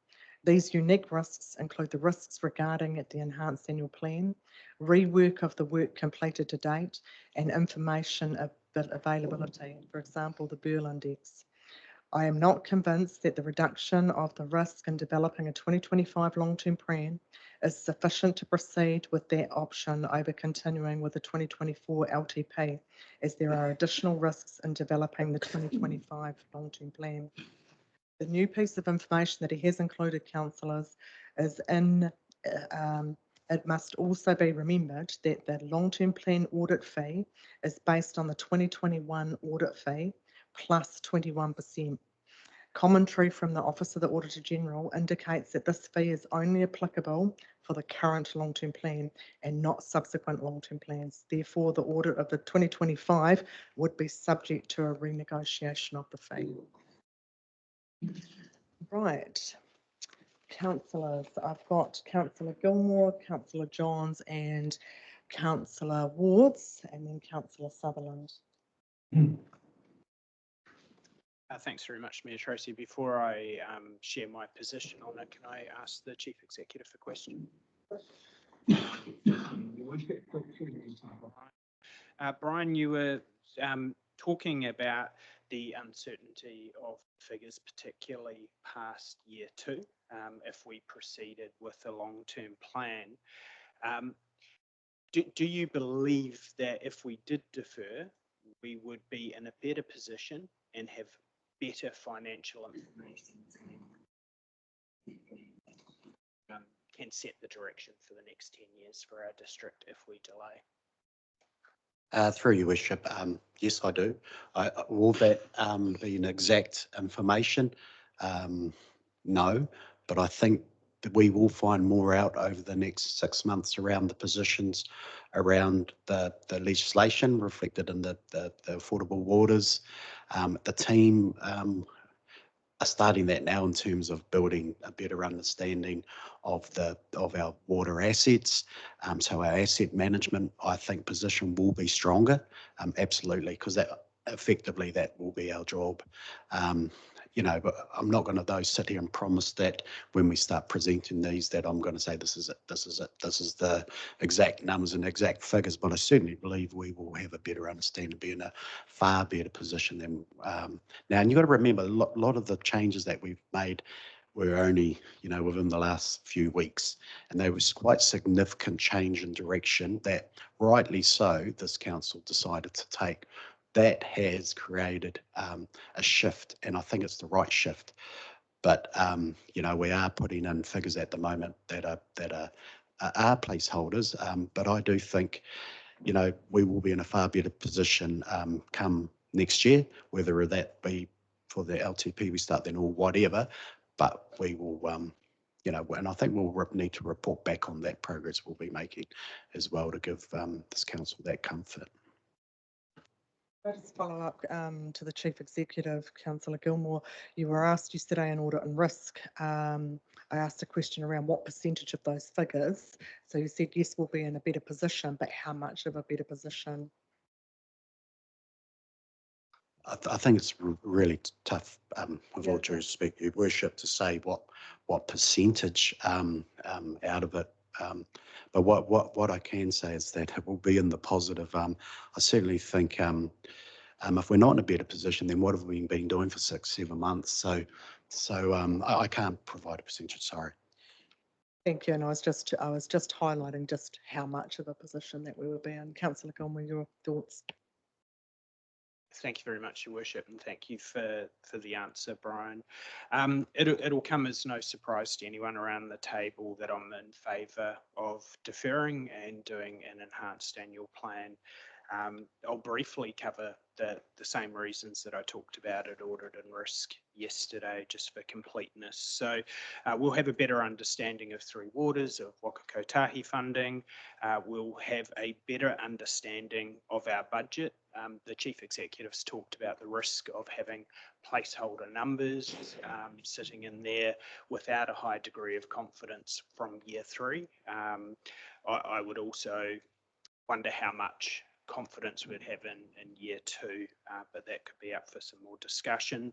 These unique risks include the risks regarding the enhanced annual plan, rework of the work completed to date, and information availability, for example, the Burl Index. I am not convinced that the reduction of the risk in developing a 2025 long-term plan is sufficient to proceed with that option over continuing with the 2024 LTP, as there are additional risks in developing the 2025 long-term plan. The new piece of information that he has included, councillors, is it must also be remembered that the long-term plan audit fee is based on the 2021 audit fee plus 21%. Commentary from the Office of the Auditor General indicates that this fee is only applicable for the current long-term plan and not subsequent long-term plans. Therefore, the audit of the 2025 would be subject to a renegotiation of the fee. Right. Councillors, I've got Councillor Gilmore, Councillor Johns and Councillor Wards, and then Councillor Sutherland. Thanks very much, Mayor Tracy. Before I share my position on it, can I ask the Chief Executive a question? Brian, you were talking about the uncertainty of figures, particularly past year 2, if we proceeded with a long-term plan. Do you believe that if we did defer, we would be in a better position and have better financial information can set the direction for the next 10 years for our district if we delay? Through your worship, yes, I do. Will that be an exact information? No, but I think that we will find more out over the next 6 months around the positions around the legislation reflected in the affordable waters. The team are starting that now in terms of building a better understanding of our water assets. So our asset management, I think, position will be stronger, absolutely, because that effectively that will be our job. You know, but I'm not going to sit here and promise that when we start presenting these that I'm going to say this is it, this is it, this is the exact numbers and exact figures, but I certainly believe we will have a better understanding, be in a far better position than now. And you've got to remember, a lot of the changes that we've made were only, you know, within the last few weeks, and there was quite significant change in direction that, rightly so, this council decided to take. That has created a shift, and I think it's the right shift. But, you know, we are putting in figures at the moment that are placeholders. But I do think, you know, we will be in a far better position come next year, whether that be for the LTP we start then or whatever. But we will, you know, and I think we'll need to report back on that progress we'll be making as well to give this council that comfort. I'll just follow up to the Chief Executive, Councillor Gilmore. You were asked yesterday in Audit and Risk. I asked a question around what percentage of those figures. So you said, yes, we'll be in a better position, but how much of a better position? I think it's really tough, with all due respect, Your Worship, to say what percentage out of it. But what I can say is that it will be in the positive. I certainly think if we're not in a better position, then what have we been doing for 6-7 months? So I can't provide a percentage. Sorry. Thank you. And I was just highlighting just how much of a position that we will be in. Councillor Gilmore, your thoughts? Thank you very much, Your Worship, and thank you for the answer, Brian. It'll come as no surprise to anyone around the table that I'm in favour of deferring and doing an enhanced annual plan. I'll briefly cover the same reasons that I talked about at Audit and Risk yesterday, just for completeness. So we'll have a better understanding of Three Waters, of Waka Kotahi funding. We'll have a better understanding of our budget. The Chief Executive's talked about the risk of having placeholder numbers sitting in there without a high degree of confidence from year 3. I would also wonder how much confidence we'd have in year 2, but that could be up for some more discussion.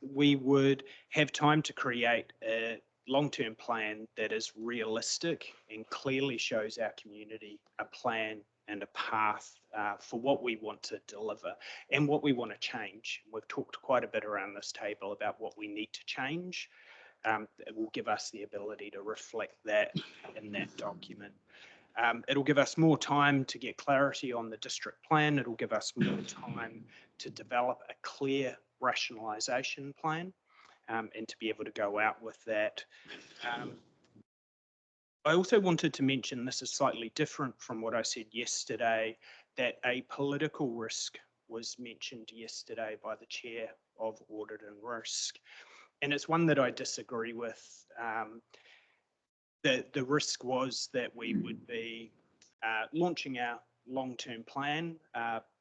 We would have time to create a long-term plan that is realistic and clearly shows our community a plan and a path for what we want to deliver and what we want to change. We've talked quite a bit around this table about what we need to change. It will give us the ability to reflect that in that document. It'll give us more time to get clarity on the district plan. It'll give us more time to develop a clear rationalisation plan and to be able to go out with that. I also wanted to mention, this is slightly different from what I said yesterday, that a political risk was mentioned yesterday by the Chair of Audit and Risk. And it's one that I disagree with. The risk was that we would be launching our long-term plan,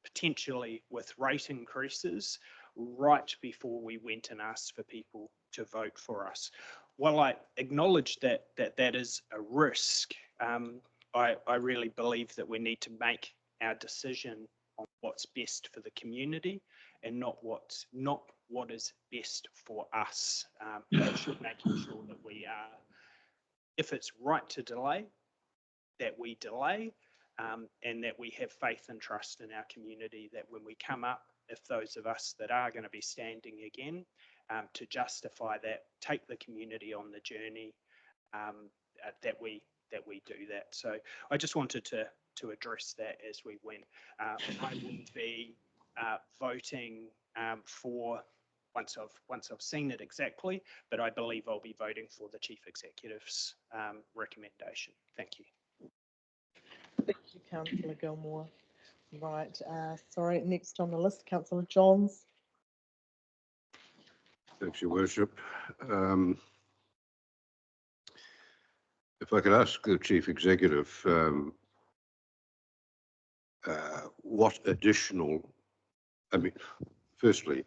potentially with rate increases, right before we went and asked for people to vote for us. While I acknowledge that is a risk, I really believe that we need to make our decision on what's best for the community and not what is best for us. That should making sure that we are, if it's right to delay, that we delay, and that we have faith and trust in our community that when we come up, if those of us that are going to be standing again, to justify that, take the community on the journey, that we do that. So I just wanted to address that as we went. I will be voting for, once I've seen it exactly, but I believe I'll be voting for the Chief Executive's recommendation. Thank you. Thank you, Councillor Gilmore. Right, sorry, next on the list, Councillor Johns. Thanks, Your Worship. If I could ask the Chief Executive what additional, firstly,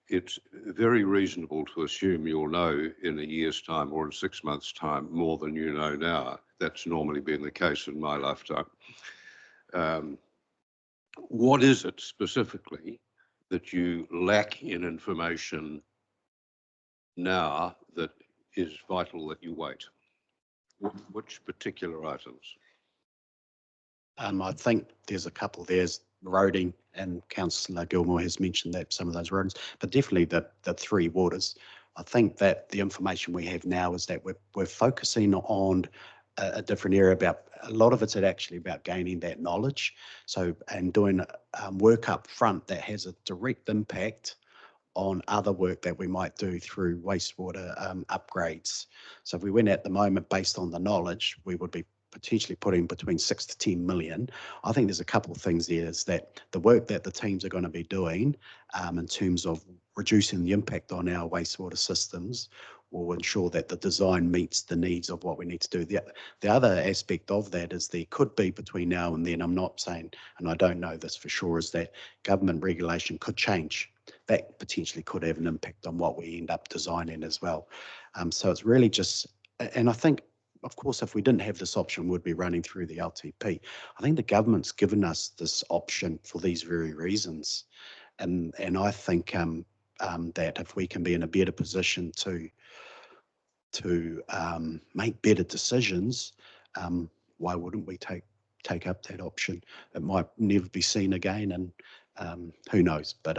it's very reasonable to assume you'll know in a year's time or in 6 months' time more than you know now. That's normally been the case in my lifetime. What is it specifically that you lack in information now that is vital that you wait? Which particular items? I think there's a couple. There's roading, and Councillor Gilmore has mentioned that some of those roads, but definitely the Three Waters. I think that the information we have now is that we're focusing on a different area. About a lot of it's actually about gaining that knowledge. So, and doing work up front that has a direct impact on other work that we might do through wastewater upgrades. So if we went at the moment based on the knowledge, we would be potentially putting between 6 to 10 million. I think there's a couple of things there, is that the work that the teams are going to be doing in terms of reducing the impact on our wastewater systems will ensure that the design meets the needs of what we need to do. The other aspect of that is there could be between now and then, I'm not saying, and I don't know this for sure, is that government regulation could change. That potentially could have an impact on what we end up designing as well. So it's really just, and I think, of course, if we didn't have this option, we'd be running through the LTP. I think the government's given us this option for these very reasons. And I think that if we can be in a better position to make better decisions, why wouldn't we take up that option? It might never be seen again, and who knows, but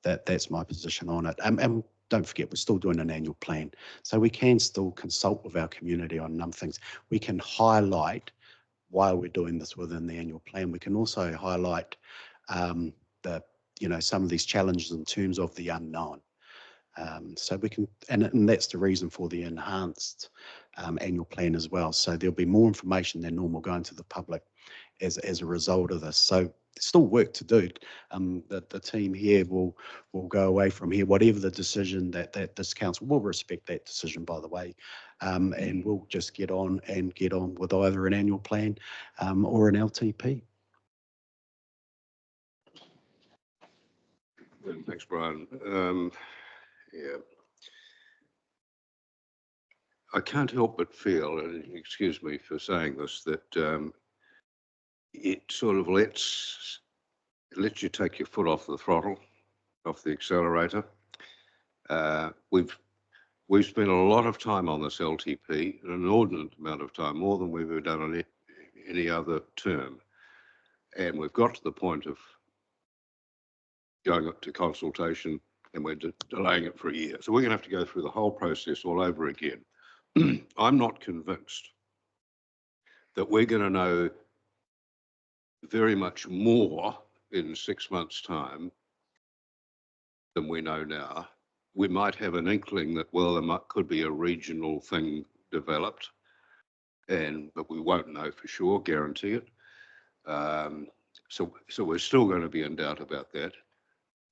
that's my position on it. And don't forget, we're still doing an annual plan, so we can still consult with our community on a number of things. We can highlight why we're doing this within the annual plan. We can also highlight some of these challenges in terms of the unknown. So we can, and that's the reason for the enhanced annual plan as well. So there'll be more information than normal going to the public as a result of this. So there's still work to do. The team here will go away from here, whatever the decision that this council will respect that decision, by the way, and we'll just get on with either an annual plan or an LTP. Thanks, Brian. Yeah. I can't help but feel, and excuse me for saying this, that it sort of lets you take your foot off the throttle, off the accelerator. We've spent a lot of time on this LTP, an inordinate amount of time, more than we've ever done on any other term. And we've got to the point of going up to consultation, and we're delaying it for a year. So we're going to have to go through the whole process all over again. I'm not convinced that we're going to know very much more in 6 months' time than we know now. We might have an inkling that, well, could be a regional thing developed, but we won't know for sure, guarantee it. So we're still going to be in doubt about that.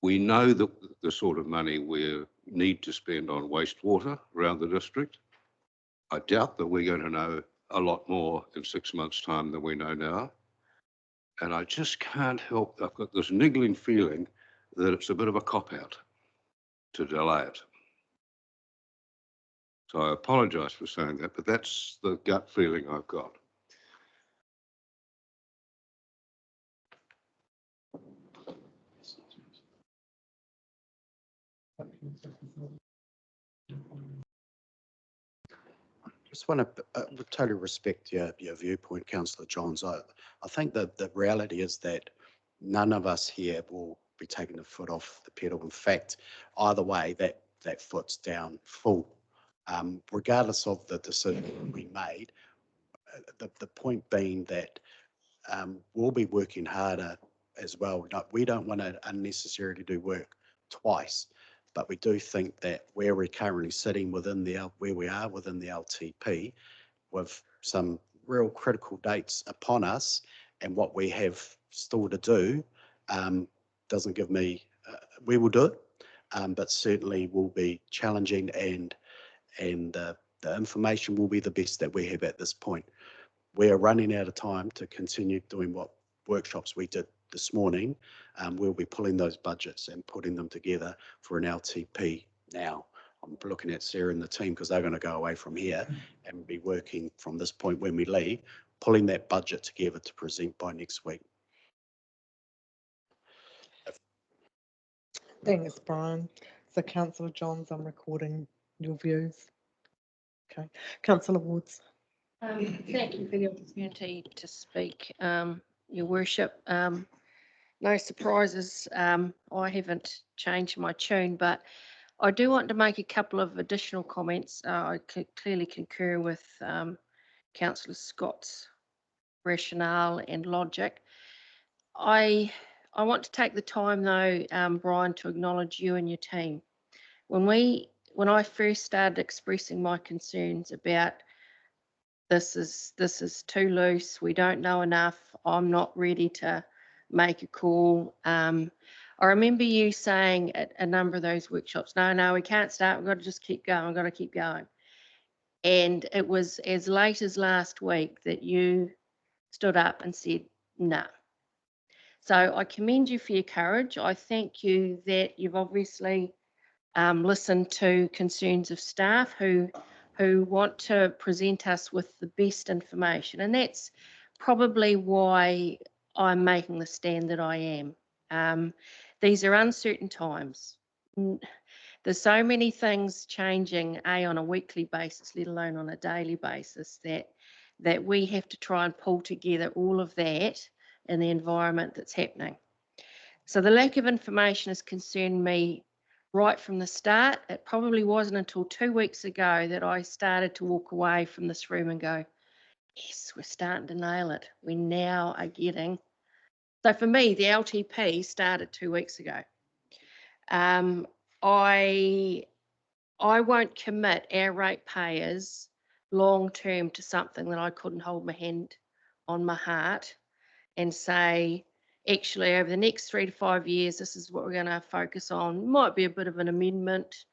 We know that the sort of money we need to spend on wastewater around the district. I doubt that we're going to know a lot more in 6 months' time than we know now. And I just can't help, I've got this niggling feeling that it's a bit of a cop-out to delay it. So I apologise for saying that, but that's the gut feeling I've got. Just want to totally respect your viewpoint, Councillor Johns. I think that the reality is that none of us here will be taking the foot off the pedal. In fact, either way, that foot's down full. Regardless of the decision we made, the point being that we'll be working harder as well. We don't want to unnecessarily do work twice, but we do think that where we're currently sitting where we are within the LTP, with some real critical dates upon us, and what we have still to do, doesn't give me. We will do it, but certainly will be challenging, and the information will be the best that we have at this point. We are running out of time to continue doing what workshops we did this morning. We'll be pulling those budgets and putting them together for an LTP now. I'm looking at Sarah and the team, because they're going to go away from here and be working from this point when we leave, pulling that budget together to present by next week. Thanks, Brian. So Councillor Johns, I'm recording your views. Okay. Councillor Woods. Thank you for the opportunity to speak, Your Worship. No surprises. I haven't changed my tune, but I do want to make a couple of additional comments. I clearly concur with Councillor Scott's rationale and logic. I I want to take the time though, Brian, to acknowledge you and your team. When I first started expressing my concerns about this is too loose, we don't know enough, I'm not ready to make a call. I remember you saying at a number of those workshops, no, we can't start, we've got to just keep going, we've got to keep going. And it was as late as last week that you stood up and said, no. So I commend you for your courage. I thank you that you've obviously listened to concerns of staff who want to present us with the best information. And that's probably why I'm making the stand that I am. These are uncertain times. There's so many things changing, on a weekly basis, let alone on a daily basis, that we have to try and pull together all of that in the environment that's happening. So the lack of information has concerned me right from the start. It probably wasn't until 2 weeks ago that I started to walk away from this room and go, yes, we're starting to nail it. We now are getting. So for me, the LTP started 2 weeks ago. I won't commit our ratepayers long term to something that I couldn't hold my hand on my heart and say, actually, over the next 3 to 5 years, this is what we're going to focus on. Might be a bit of an amendment,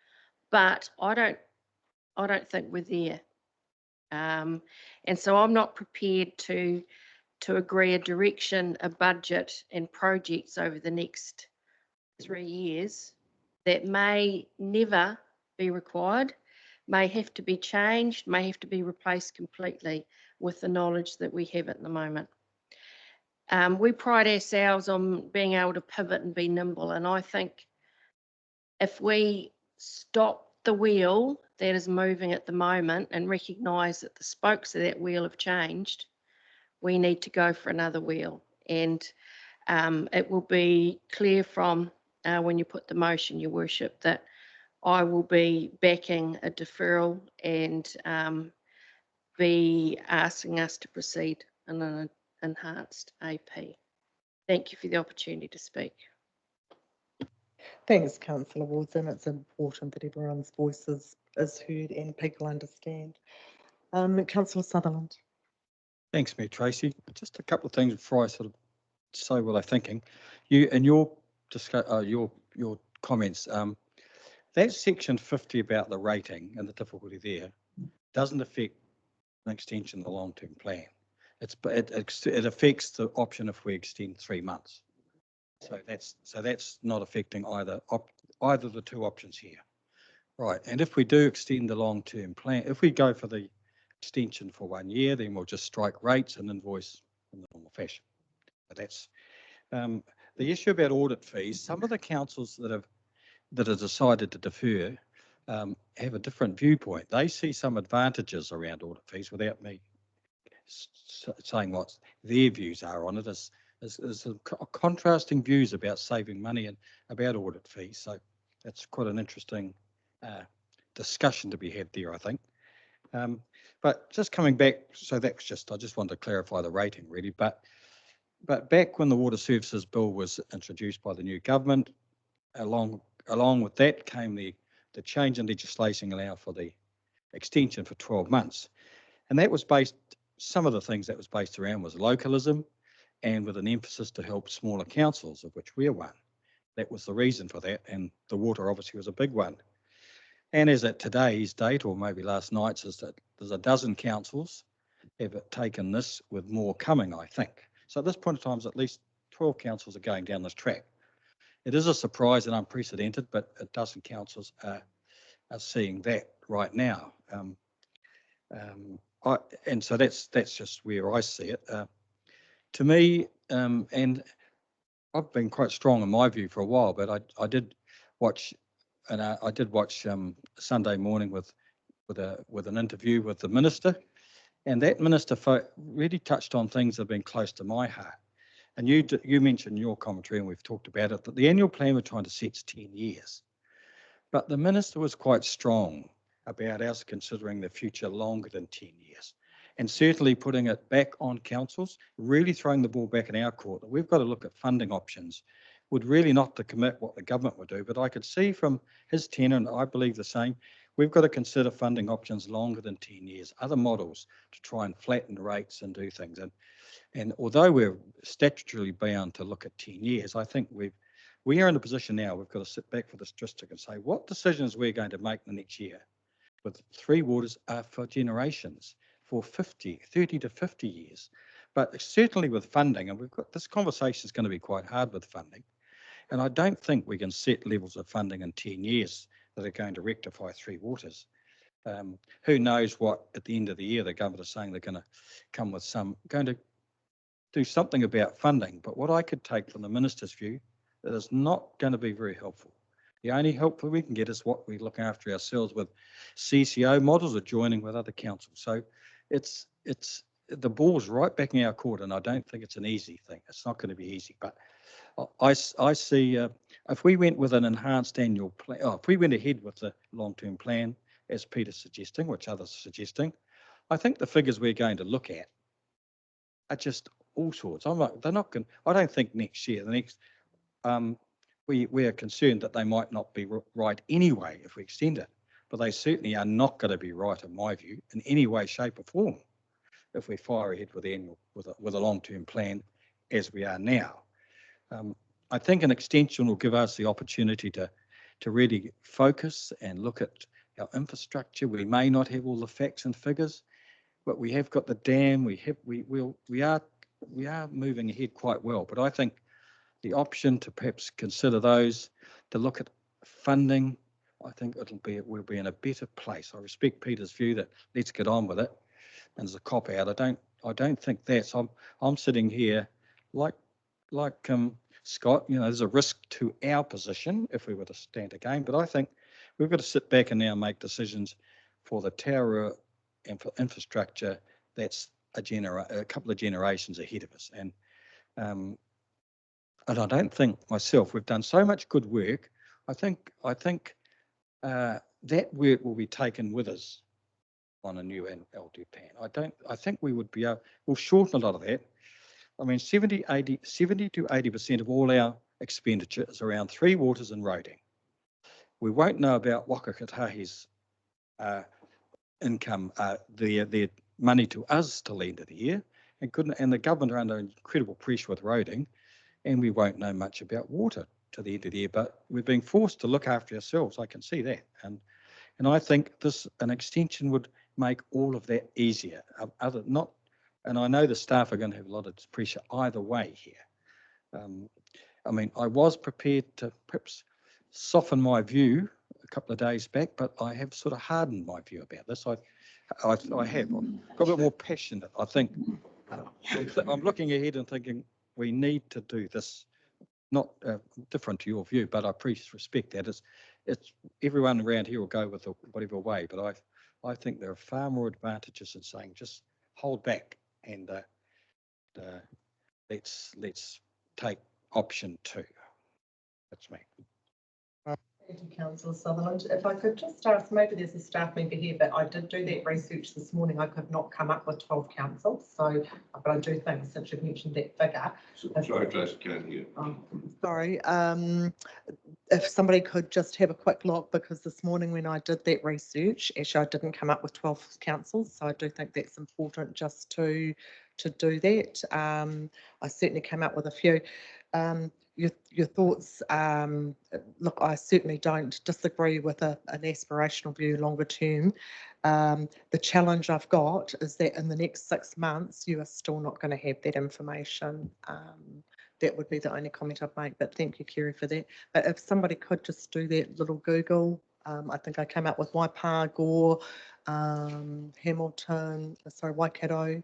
but I don't think we're there. And so I'm not prepared to agree a direction, a budget, and projects over the next 3 years that may never be required, may have to be changed, may have to be replaced completely with the knowledge that we have at the moment. We pride ourselves on being able to pivot and be nimble, and I think if we stop the wheel that is moving at the moment and recognise that the spokes of that wheel have changed, we need to go for another wheel. And it will be clear from when you put the motion, Your Worship, that I will be backing a deferral and be asking us to proceed in an enhanced AP. Thank you for the opportunity to speak. Thanks, Councillor Woods, and it's important that everyone's voice is heard and people understand. Councillor Sutherland. Thanks, Mayor Tracy. Just a couple of things before I sort of say what I'm thinking. You in your comments, that section 50 about the rating and the difficulty there doesn't affect an extension of the long-term plan. It affects the option if we extend 3 months. So that's not affecting either of the two options here. Right, and if we do extend the long-term plan, if we go for the extension for 1 year, then we'll just strike rates and invoice in the normal fashion. But that's the issue about audit fees. Some of the councils that have decided to defer have a different viewpoint. They see some advantages around audit fees without me saying what their views are on it. There's contrasting views about saving money and about audit fees. So that's quite an interesting discussion to be had there, I think. But just coming back, so that's just, I just wanted to clarify the rating really. But back when the Water Services Bill was introduced by the new government, along with that came the change in legislation allow for the extension for 12 months. And that was based, some of the things that was based around was localism and with an emphasis to help smaller councils, of which we're one. That was the reason for that, and the water obviously was a big one. And as at today's date, or maybe last night's, is that there's a dozen councils have taken this, with more coming, I think. So at this point in time, at least 12 councils are going down this track. It is a surprise and unprecedented, but a dozen councils are seeing that right now. And so that's just where I see it. To me, and I've been quite strong in my view for a while, but I did watch, and I did watch Sunday morning with an interview with the minister, and that minister really touched on things that have been close to my heart. And you mentioned in your commentary, and we've talked about it, that the annual plan we're trying to set is 10 years. But the minister was quite strong about us considering the future longer than 10 years. and certainly putting it back on councils, really throwing the ball back in our court. We've got to look at funding options. Would really not to commit what the government would do, but I could see from his tenure, and I believe the same, we've got to consider funding options longer than 10 years, other models to try and flatten rates and do things. And although we're statutorily bound to look at 10 years, I think we are in a position now, we've got to sit back for this district and say what decisions we're going to make the next year with Three Waters are for generations, for 30 to 50 years. But certainly with funding, and we've got this conversation is going to be quite hard with funding. And I don't think we can set levels of funding in 10 years that are going to rectify Three Waters. Who knows what at the end of the year the government is saying they're going to come with going to do something about funding. But what I could take from the minister's view, that is not going to be very helpful. The only help we can get is what we look after ourselves with CCO models or joining with other councils. So it's the ball's right back in our court, and I don't think it's an easy thing. It's not going to be easy, but I see if we went with an enhanced annual plan, if we went ahead with the long-term plan, as Peter's suggesting, which others are suggesting, I think the figures we're going to look at are just all sorts. They're not going. I don't think next year, we are concerned that they might not be right anyway if we extend it, but they certainly are not going to be right, in my view, in any way, shape, or form if we fire ahead with a long-term plan as we are now. I think an extension will give us the opportunity to really focus and look at our infrastructure. We may not have all the facts and figures, but we have got the dam. We are moving ahead quite well. But I think the option to perhaps consider those, to look at funding, I think we'll be in a better place. I respect Peter's view that let's get on with it, and as a cop out, I don't think that's. I'm sitting here like Scott. You know, there's a risk to our position if we were to stand again, but I think we've got to sit back and now make decisions for the Tararua and for infrastructure that's a couple of generations ahead of us. And I don't think myself, we've done so much good work. I think that work will be taken with us on a new LD plan. I think we would we'll shorten a lot of that. I mean, 70 to 80% of all our expenditure is around Three Waters and roading. We won't know about Wakakatahi's income, their money to us till the end of the year, and the government are under incredible pressure with roading, and we won't know much about water to the end of the year. But we're being forced to look after ourselves. I can see that, and I think an extension would make all of that easier. And I know the staff are going to have a lot of pressure either way here. I mean, I was prepared to perhaps soften my view a couple of days back, but I have sort of hardened my view about this. I have got a bit more passionate. I think I'm looking ahead and thinking we need to do this. Not different to your view, but I respect that. It's everyone around here will go with whatever way, but I think there are far more advantages in saying just hold back and let's take option 2. That's me. Thank you, Councillor Sutherland. If I could just ask, maybe there's a staff member here, but I did do that research this morning. I could not come up with 12 councils. So, but I do think, since you've mentioned that figure. Sorry, Tracy, can't hear. Sorry. If somebody could just have a quick look, because this morning when I did that research, actually I didn't come up with 12 councils. So I do think that's important just to do that. I certainly came up with a few. Your thoughts, look, I certainly don't disagree with an aspirational view longer term. The challenge I've got is that in the next 6 months, you are still not going to have that information. That would be the only comment I'd make, but thank you, Kerry, for that. But if somebody could just do that little Google, I think I came up with Waipa, Gore, Hamilton, sorry, Waikato,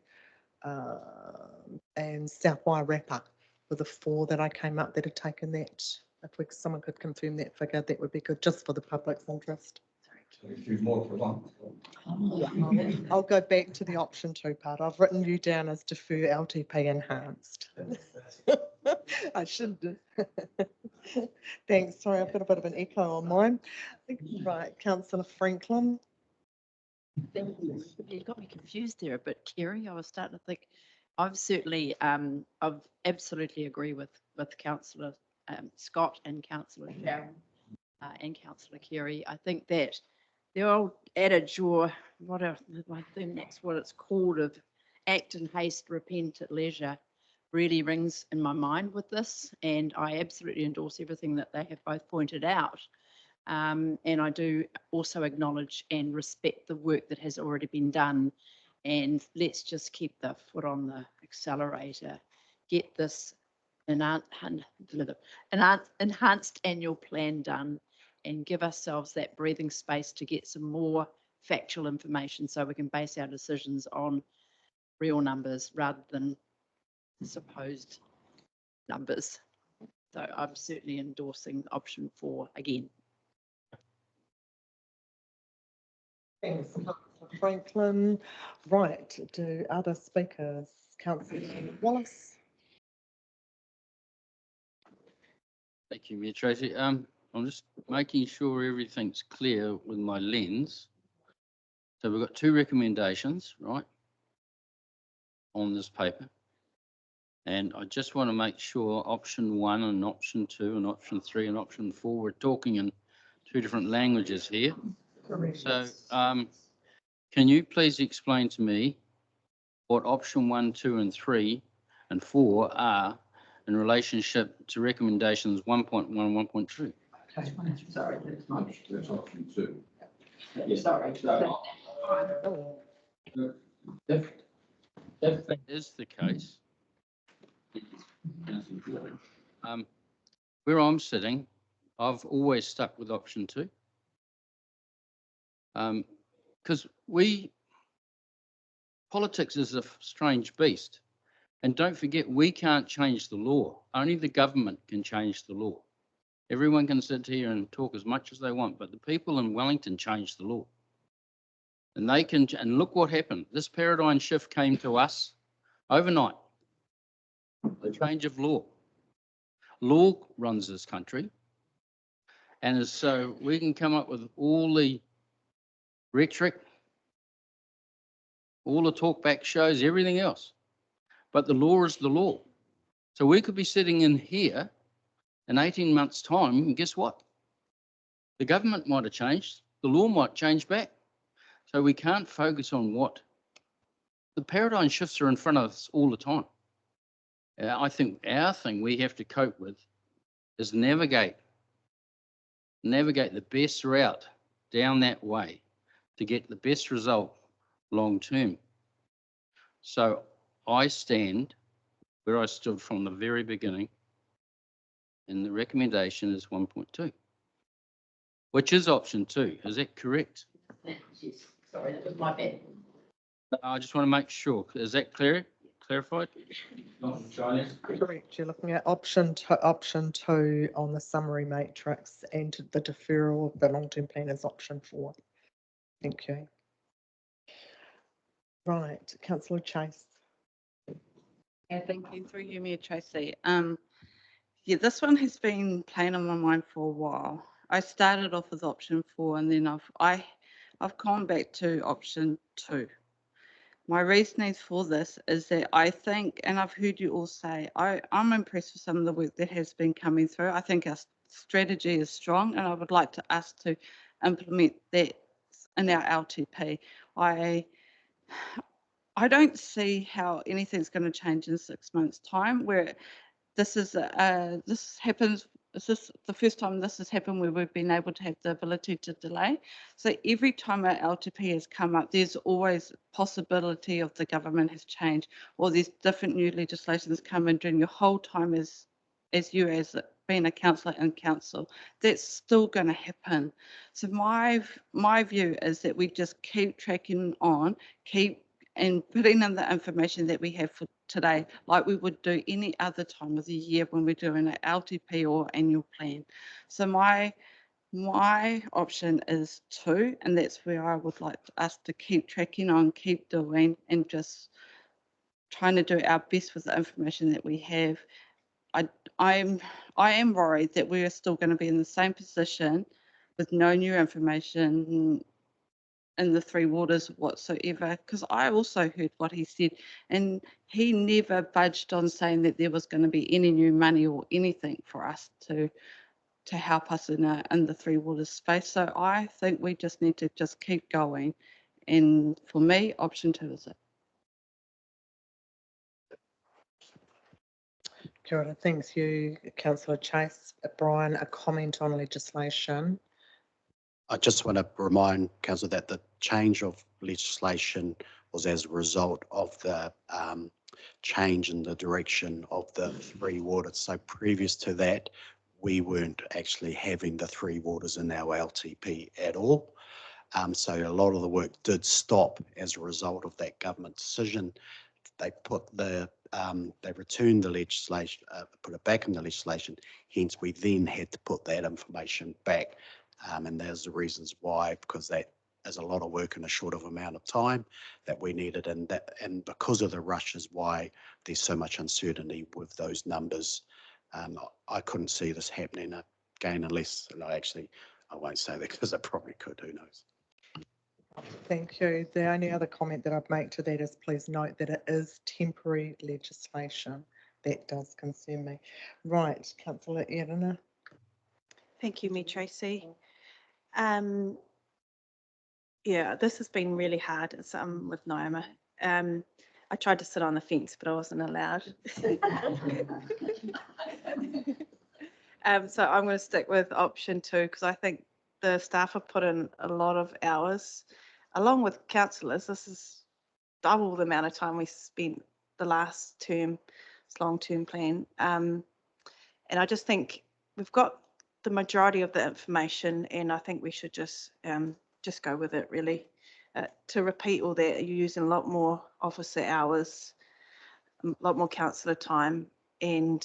and South Wairarapa were the 4 that I came up that had taken that. If someone could confirm that figure, that would be good, just for the public's interest. I'll go back to the option 2 part. I've written you down as defer LTP enhanced. I shouldn't. Thanks. Sorry, I've got a bit of an echo on mine. Right, Councillor Franklin. Thank you. You got me confused there a bit, Kerry. I was starting to think, I've certainly, I've absolutely agree with councillor Scott and councillor Sharon and councillor Kerry. I think that the old adage, or I think that's what it's called, of act in haste, repent at leisure, really rings in my mind with this. And I absolutely endorse everything that they have both pointed out. And I do also acknowledge and respect the work that has already been done. And let's just keep the foot on the accelerator, get this enhanced annual plan done, and give ourselves that breathing space to get some more factual information so we can base our decisions on real numbers rather than supposed numbers. So I'm certainly endorsing option 4 again. Thanks, Councillor Franklin. Right, do other speakers, Councillor Wallace? Thank you, Mayor Tracy. I'm just making sure everything's clear with my lens. So we've got 2 recommendations, right, on this paper. And I just want to make sure option 1 and option 2 and option 3 and option 4, we're talking in 2 different languages here. Correct. So can you please explain to me what option 1, 2 and 3 and 4 are in relationship to recommendations 1.1 and 1.2? Okay. Sorry, that's option 2. Sorry. If that is the case, where I'm sitting, I've always stuck with option 2. Because politics is a strange beast. And don't forget, we can't change the law. Only the government can change the law. Everyone can sit here and talk as much as they want, but the people in Wellington change the law. And they can, and look what happened. This paradigm shift came to us overnight. The change of law. Law runs this country. And so we can come up with all the rhetoric, all the talkback shows, everything else. But the law is the law. So we could be sitting in here in 18 months' time, and guess what? The government might have changed. The law might change back. So we can't focus on what the paradigm shifts are in front of us all the time. I think our thing we have to cope with is navigate the best route down that way to get the best result long term. So I stand where I stood from the very beginning, and the recommendation is 1.2, which is option 2. Is that correct? Yes. Sorry, that was my bad. I just want to make sure. Is that clear? Clarified? Correct. You're looking at option 2 on the summary matrix, and the deferral of the long-term plan is option 4. Thank you. Right, Councillor Chase. Yeah, thank you. Through you, Mayor Tracy. Yeah, this one has been playing on my mind for a while. I started off with option 4, and then I've gone back to option 2. My reasoning for this is that I think, and I've heard you all say, I'm impressed with some of the work that has been coming through. I think our strategy is strong, and I would like us to implement that in our LTP. I don't see how anything's going to change in 6 months' time. Where this happens. Is this the first time this has happened where we've been able to have the ability to delay? So every time our LTP has come up, there's always possibility of the government has changed, or there's different new legislations come in during your whole time as being a councillor in council. That's still going to happen. So my view is that we just keep tracking on, and putting in the information that we have for today, like we would do any other time of the year when we're doing an LTP or annual plan. So my option is 2, and that's where I would like us to keep tracking on, keep doing, and just trying to do our best with the information that we have. I am worried that we are still going to be in the same position with no new information in the Three Waters whatsoever, because I also heard what he said, and he never budged on saying that there was going to be any new money or anything for us to help us in the Three Waters space. So I think we just need to just keep going. And for me, option 2 is it. Kia ora, thanks you, Councillor Chase. Brian, a comment on legislation. I just want to remind Council that the change of legislation was as a result of the change in the direction of the Three Waters. So previous to that, we weren't actually having the Three Waters in our LTP at all. So a lot of the work did stop as a result of that government decision. They returned the legislation, put it back in the legislation. Hence, we then had to put that information back. And there's the reasons why, because that is a lot of work in a short of amount of time that we needed. And because of the rush is why there's so much uncertainty with those numbers. I couldn't see this happening again unless, I won't say that because I probably could, who knows. Thank you. The only other comment that I'd make to that is please note that it is temporary legislation. That does concern me. Right, Councillor Erina. Thank you, Me Tracy. Yeah, this has been really hard. It's with Naima. I tried to sit on the fence, but I wasn't allowed. So I'm going to stick with option 2 because I think the staff have put in a lot of hours, along with councillors. This is double the amount of time we spent the last term, this long-term plan. And I just think we've got the majority of the information, and I think we should just go with it, really. To repeat all that, you're using a lot more officer hours, a lot more councillor time, and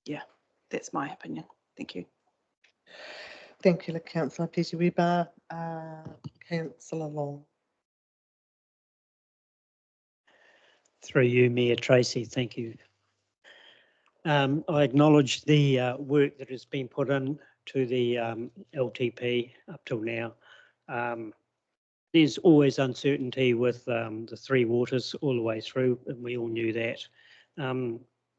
yeah, that's my opinion. Thank you. Thank you, Councillor Petiwiba. Councillor Long. Through you, Mayor Tracy, thank you. I acknowledge the work that has been put in to the LTP up till now. There's always uncertainty with the Three Waters all the way through, and we all knew that.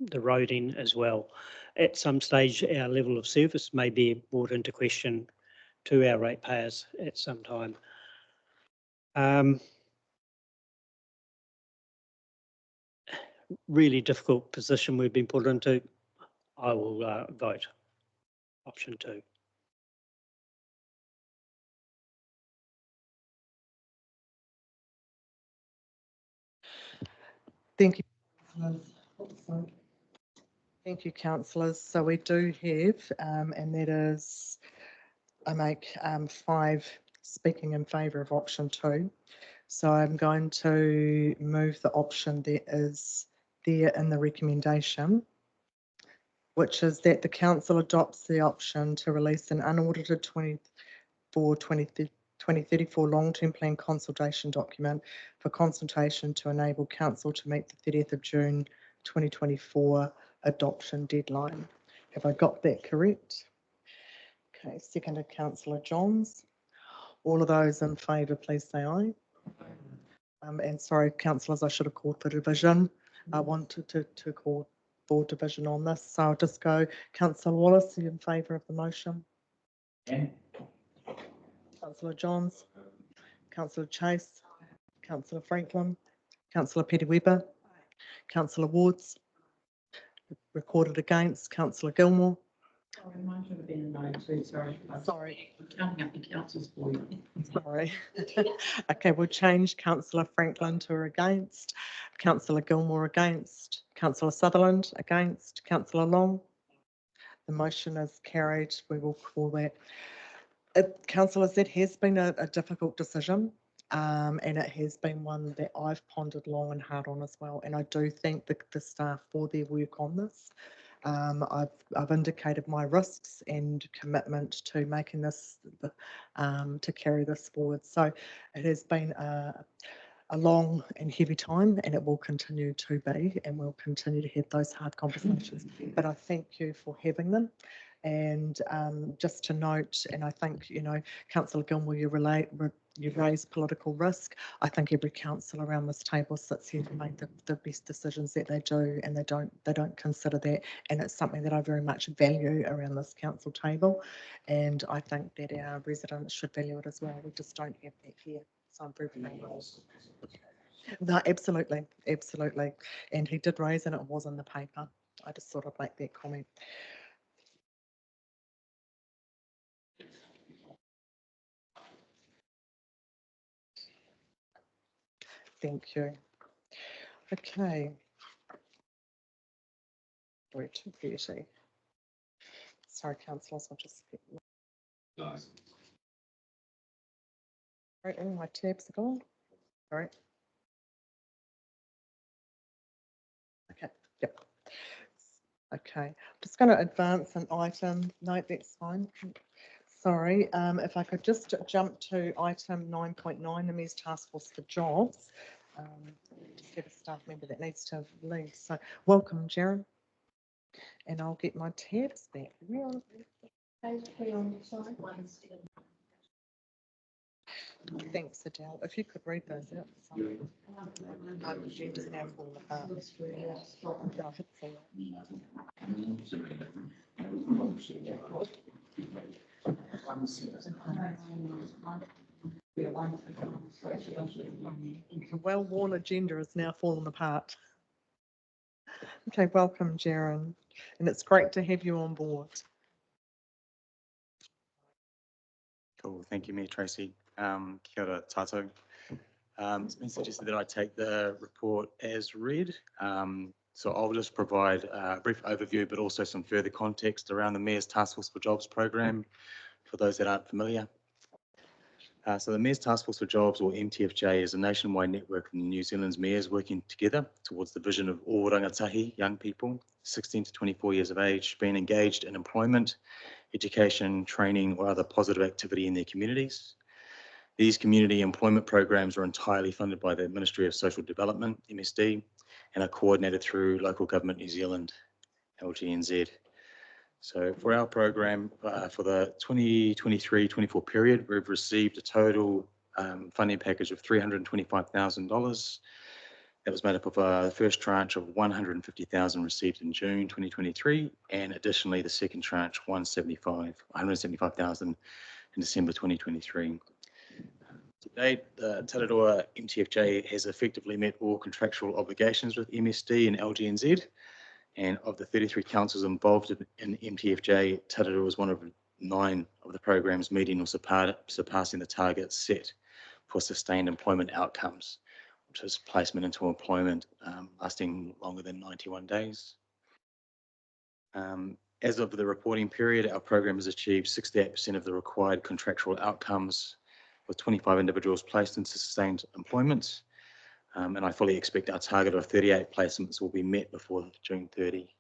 The roading as well. At some stage, our level of service may be brought into question to our ratepayers at some time. Really difficult position we've been put into. I will vote option 2. Thank you. Thank you, councillors. So we do have, and that is, I make 5 speaking in favour of option 2. So I'm going to move the option that is there in the recommendation, which is that the council adopts the option to release an unaudited 2034 long-term plan consultation document for consultation to enable council to meet the 30th of June 2024 adoption deadline. Have I got that correct? Okay, seconded Councillor Johns. All of those in favour, please say aye. And sorry, councillors, I should have called for division. I wanted to call for division on this. So I'll just go, Councillor Wallace, are you in favour of the motion? Yeah. Councillor Johns, Councillor Chase, Councillor Franklin, Councillor Petiwiba, Councillor Wards, recorded against, Councillor Gilmore. Sorry, mine should have been a no too, sorry. Sorry, I'm counting up the councils for you. Sorry. Okay, we'll change Councillor Franklin to against, Councillor Gilmore against, Councillor Sutherland against, Councillor Long. The motion is carried. We will call that. Councillors, that has been a difficult decision, and it has been one that I've pondered long and hard on as well. And I do thank the staff for their work on this. I've indicated my risks and commitment to making this, to carry this forward. So it has been a a long and heavy time, and it will continue to be, and we'll continue to have those hard conversations. But I thank you for having them. And just to note, and I think, Councillor Gilmore, you raise political risk. I think every council around this table sits here to make the best decisions that they do, and they don't consider that. And it's something that I very much value around this council table. And I think that our residents should value it as well. We just don't have that here. So I'm very thankful. No, absolutely, absolutely. And he did raise, and it was in the paper. I just thought I'd make that comment. Thank you. Okay. We're too beauty. Sorry, councillors, I'll just. Nice. Right, all my tabs are gone. All right. Okay, yep. Okay, just going to advance an item. No, that's fine. Sorry, if I could just jump to item 9.9, the Mayor's Task Force for Jobs. Just have a staff member that needs to leave. So welcome, Jaron. And I'll get my tabs back. Thanks, Adele. If you could read those out. Sorry. My agenda's now falling apart. I'll hit the well-worn agenda is now falling apart. Okay, welcome, Jaron. And it's great to have you on board. Cool, thank you, Mayor Tracy. Kia ora tātou. It's been suggested that I take the report as read. So I'll just provide a brief overview, but also some further context around the Mayor's Task Force for Jobs program for those that aren't familiar. So the Mayor's Task Force for Jobs, or MTFJ, is a nationwide network of New Zealand's mayors working together towards the vision of all rangatahi, young people, 16 to 24 years of age, being engaged in employment, education, training, or other positive activity in their communities. These community employment programs are entirely funded by the Ministry of Social Development, MSD, and are coordinated through Local Government New Zealand, LGNZ. So for our program, for the 2023-24 period, we've received a total funding package of $325,000. That was made up of the first tranche of $150,000 received in June 2023, and additionally the second tranche, $175,000 in December 2023. To date, the Tararua MTFJ has effectively met all contractual obligations with MSD and LGNZ. And of the 33 councils involved in MTFJ, Tararua was one of 9 of the programs meeting or surpassing the targets set for sustained employment outcomes, which is placement into employment lasting longer than 91 days. As of the reporting period, our program has achieved 68% of the required contractual outcomes, with 25 individuals placed into sustained employment. And I fully expect our target of 38 placements will be met before June 30.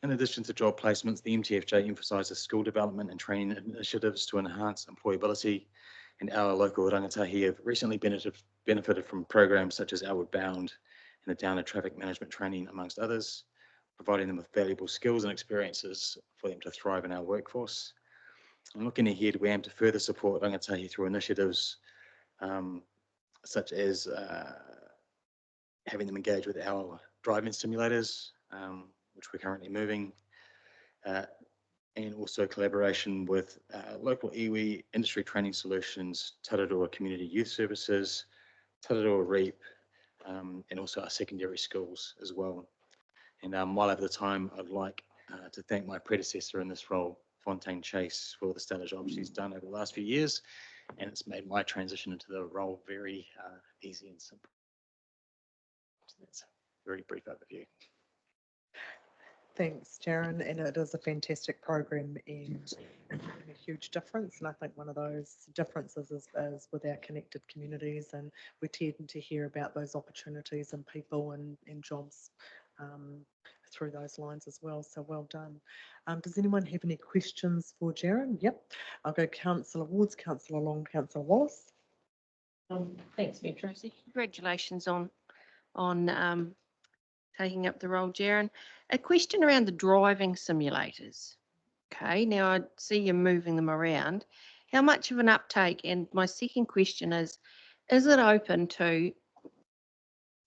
In addition to job placements, the MTFJ emphasises skill development and training initiatives to enhance employability, and our local rangatahi have recently benefited from programs such as Outward Bound and the Downer Traffic Management Training, amongst others, providing them with valuable skills and experiences for them to thrive in our workforce. And looking ahead, we aim to further support rangatahi through initiatives such as having them engage with our driving simulators, which we're currently moving, and also collaboration with local iwi industry training solutions, Tararua Community Youth Services, Tararua REAP, and also our secondary schools as well. And while I have the time, I'd like to thank my predecessor in this role, Fontaine Chase, for the stellar job she's done over the last few years, and it's made my transition into the role very easy and simple. So that's a very brief overview. Thanks, Jaron, and it is a fantastic program and a huge difference. And I think one of those differences is with our connected communities, and we tend to hear about those opportunities and people and jobs through those lines as well. So well done. Does anyone have any questions for Jaron? Yep. I'll go Councillor Wards, Councillor Long, Councillor Wallace. Thanks, Mayor Tracy. Congratulations on taking up the role, Jaren. A question around the driving simulators. Okay, now I see you moving them around. How much of an uptake? And my second question is it open to,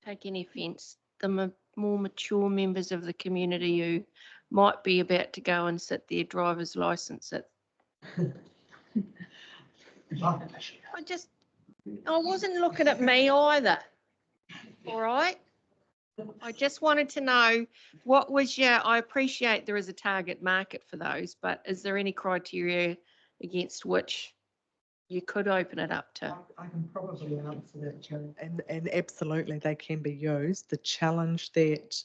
take any offence, the more mature members of the community who might be about to go and sit their driver's license at? I wasn't looking at me either. All right. I just wanted to know what was I appreciate there is a target market for those, but is there any criteria against which you could open it up to? I can probably answer that, Joe. And absolutely, they can be used. The challenge that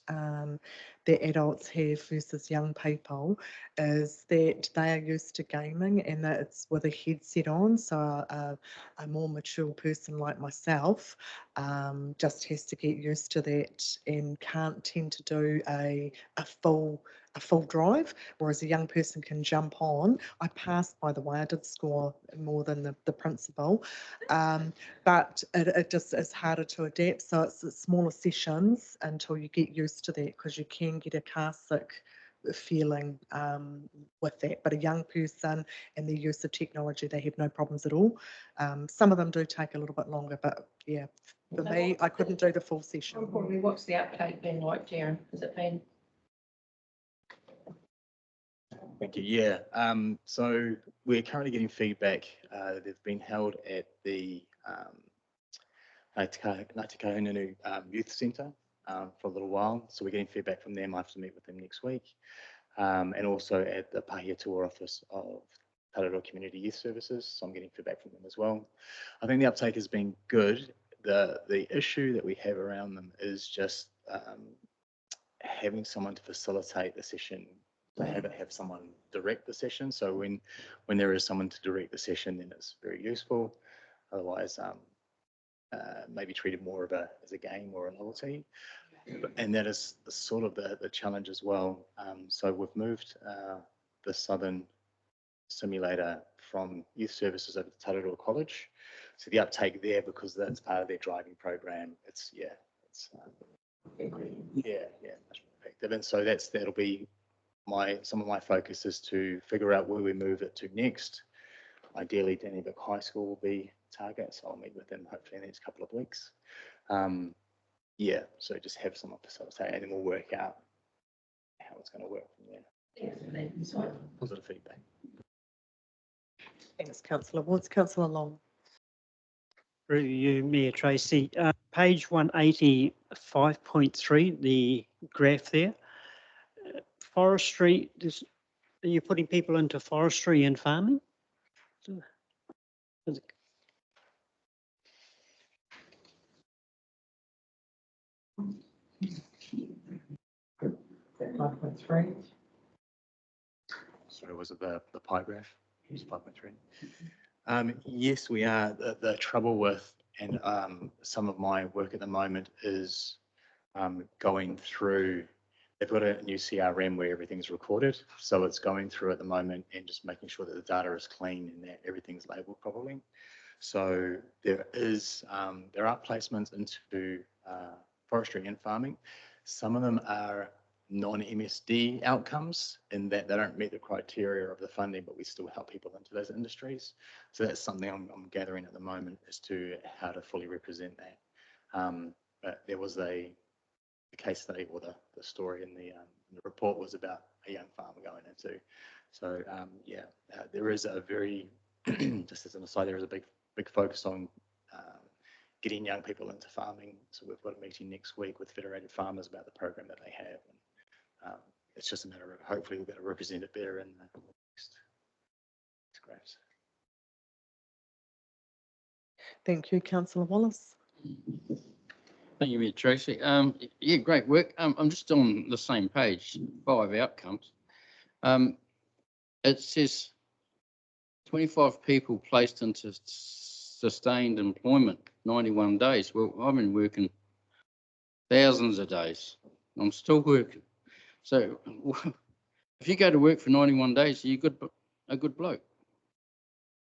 the adults have versus young people is that they are used to gaming and that it's with a headset on. So a more mature person like myself just has to get used to that and can't tend to do a full drive, whereas a young person can jump on. I passed, by the way, I did score more than the principal, but it just is harder to adapt. So it's smaller sessions until you get used to that, because you can get a car sick feeling with that. But a young person and their use of technology, they have no problems at all. Some of them do take a little bit longer, but yeah, for me, I couldn't do the full session. What's the uptake been like, Jaren? Has it been? Thank you. Yeah. So we're currently getting feedback. They've been held at the Ngāti Youth Centre for a little while. So we're getting feedback from them. I have to meet with them next week. And also at the Pahia Tour office of Tararua Community Youth Services. So I'm getting feedback from them as well. I think the uptake has been good. The issue that we have around them is just having someone to facilitate the session, to have someone direct the session. So when there is someone to direct the session, then it's very useful. Otherwise, maybe treated more as a game or a novelty. And that is sort of the challenge as well. So we've moved the Southern simulator from youth services over to Tararua College. So the uptake there, because that's part of their driving program, it's much more effective. And so that'll be some of my focus is to figure out where we move it to next. Ideally, Dannebrog High School will be target, so I'll meet with them hopefully in the next couple of weeks. So just have someone facilitate, and then we'll work out how it's going to work from there. Positive feedback. Thanks, Councillor Woods. Councillor Long. Through you, Mayor Tracy. Page 180, 5.3, the graph there. Forestry, are you putting people into forestry and farming? Sorry, was it the pie graph? Yes, 5.3. Yes, we are. The trouble with, and some of my work at the moment is going through, they've got a new CRM where everything's recorded. So it's going through at the moment and just making sure that the data is clean and that everything's labeled properly. So there are placements into forestry and farming. Some of them are non-MSD outcomes in that they don't meet the criteria of the funding, but we still help people into those industries. So that's something I'm gathering at the moment as to how to fully represent that. But there was the case study, or the story in the report was about a young farmer going into. So there is a very, just as an aside, there is a big focus on getting young people into farming. So we've got a meeting next week with Federated Farmers about the program that they have. And, it's just a matter of hopefully we'll be able to represent it better in the next graphs. Thank you, Councillor Wallace. Thank you, Mayor Tracy. Yeah, great work. I'm just on the same page, 5 outcomes. It says 25 people placed into sustained employment, 91 days. Well, I've been working thousands of days. I'm still working. So if you go to work for 91 days, you're a good bloke.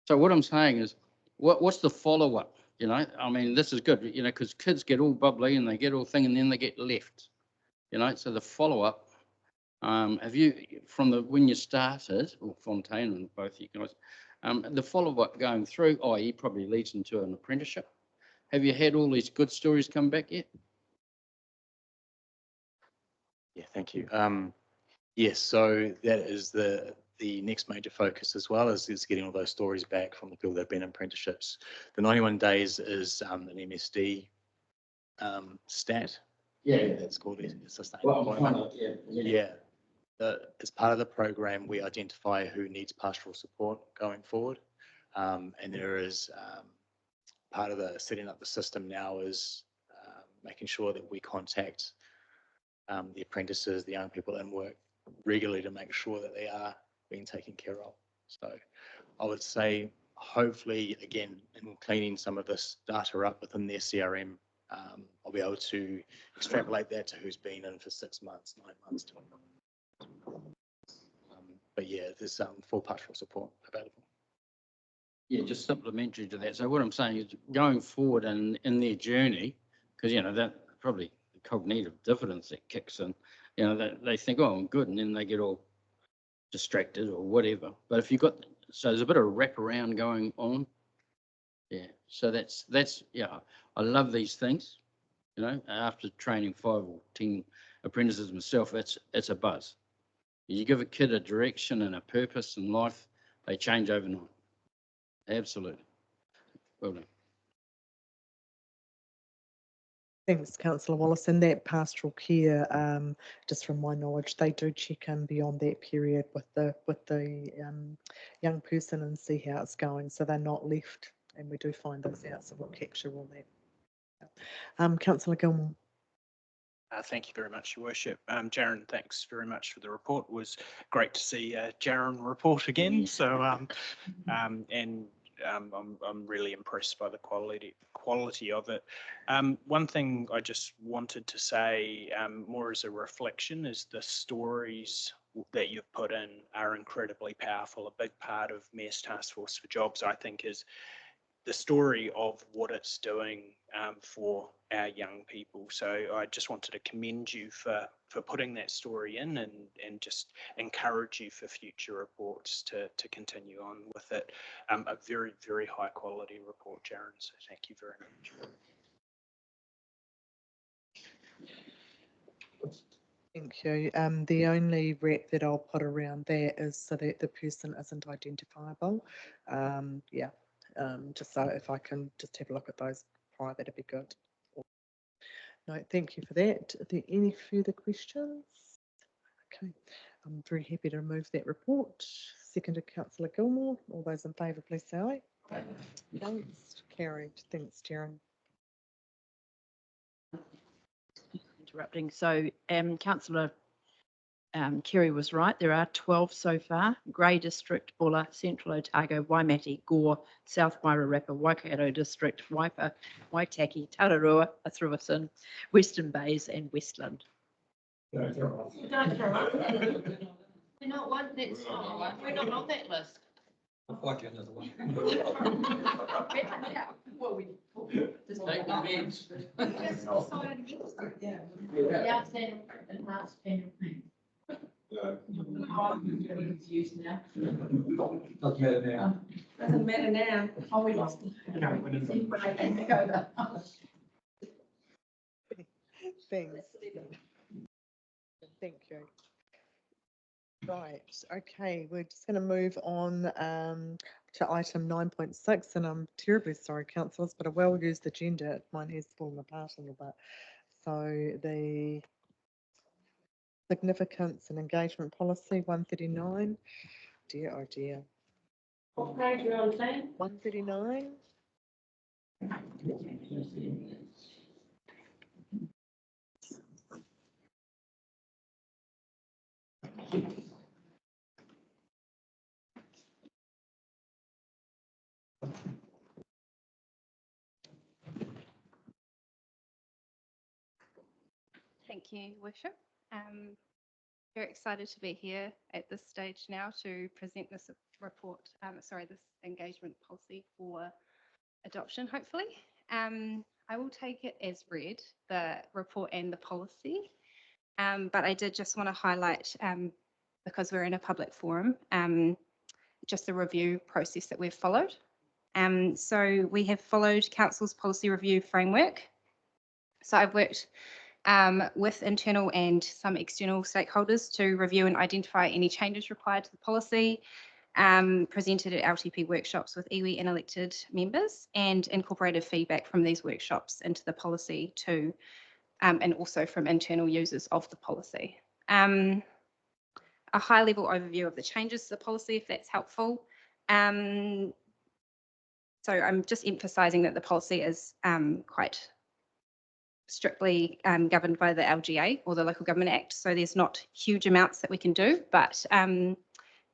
So what I'm saying is, what's the follow-up? You know, I mean, this is good, you know, because kids get all bubbly and they get all thing and then they get left. You know, so the follow-up, have you, from the, when you started, or Fontaine and both you guys, the follow-up going through, i.e. probably leads into an apprenticeship. Have you had all these good stories come back yet? Yeah, thank you. Yes, so that is the next major focus as well, is getting all those stories back from the people that have been in apprenticeships. The 91 days is an MSD stat. Yeah, that's called sustainable employment. Yeah. As part of the program, we identify who needs pastoral support going forward. And there is part of the setting up the system now is making sure that we contact the apprentices, the young people in work regularly to make sure that they are being taken care of. So I would say, hopefully, again, in cleaning some of this data up within their CRM, I'll be able to extrapolate that to who's been in for 6 months, 9 months, 12 months. But yeah, there's full pastoral support available. Yeah, just supplementary to that. So what I'm saying is going forward and in their journey, because, you know, that probably the cognitive diffidence that kicks in, you know, they think, oh, I'm good, and then they get all distracted or whatever. But if you've got, so there's a bit of wraparound going on. Yeah, so that's, yeah, I love these things, you know, after training 5 or 10 apprentices myself, it's a buzz. You give a kid a direction and a purpose in life, they change overnight. Absolutely. Well done. Thanks, Councillor Wallace. And that pastoral care, just from my knowledge, they do check in beyond that period with the young person and see how it's going, so they're not left. And we do find those out, so we'll capture all that. Councillor Gilmore. Thank you very much, Your Worship. Jaron, thanks very much for the report. It was great to see Jaron report again. So, I'm really impressed by the quality of it. One thing I just wanted to say, more as a reflection, is the stories that you've put in are incredibly powerful. A big part of Mayor's Task Force for Jobs, I think, is the story of what it's doing for our young people. So I just wanted to commend you for putting that story in and just encourage you for future reports to continue on with it. A very, very high quality report, Jaron. So thank you very much. Thank you. The only rep that I'll put around that is so that the person isn't identifiable. Yeah. Just so if I can just have a look at those prior, that'd be good. No, thank you for that. Are there any further questions? Okay, I'm very happy to remove that report. Seconded, Councillor Gilmore. All those in favour, please say aye. Against, carried. Thanks, Jaron. Interrupting. So, Councillor Kerry was right. There are 12 so far. Grey District, Bulla, Central Otago, Waimate, Gore, South Wairarapa, Waikato District, Waipa, Waitaki, Tararua, Atruasan, Western Bays and Westland. We're not one, that's not one. We're not on that list. I'll find you another one. Well, we Just take the bench. just decided against it, yeah. The outstanding enhanced pension plan. I'm getting confused now. Doesn't matter now. Doesn't matter now. Oh, we lost. Thanks. Thank you. Right, okay, we're just going to move on to item 9.6, and I'm terribly sorry, councillors, but a well-used agenda. Mine has fallen apart a little bit. So the significance and engagement policy 139. Dear, oh dear. What page are you on, Sam? 139. Thank you, Worship. Very excited to be here at this stage now to present this report, this engagement policy for adoption, hopefully. I will take it as read, the report and the policy. But I did just want to highlight, because we're in a public forum, just the review process that we've followed. So we have followed Council's policy review framework. So I've worked with internal and some external stakeholders to review and identify any changes required to the policy, presented at LTP workshops with iwi and elected members, and incorporated feedback from these workshops into the policy too, and also from internal users of the policy. A high-level overview of the changes to the policy, if that's helpful. So I'm just emphasising that the policy is quite strictly governed by the LGA, or the Local Government Act. So there's not huge amounts that we can do, but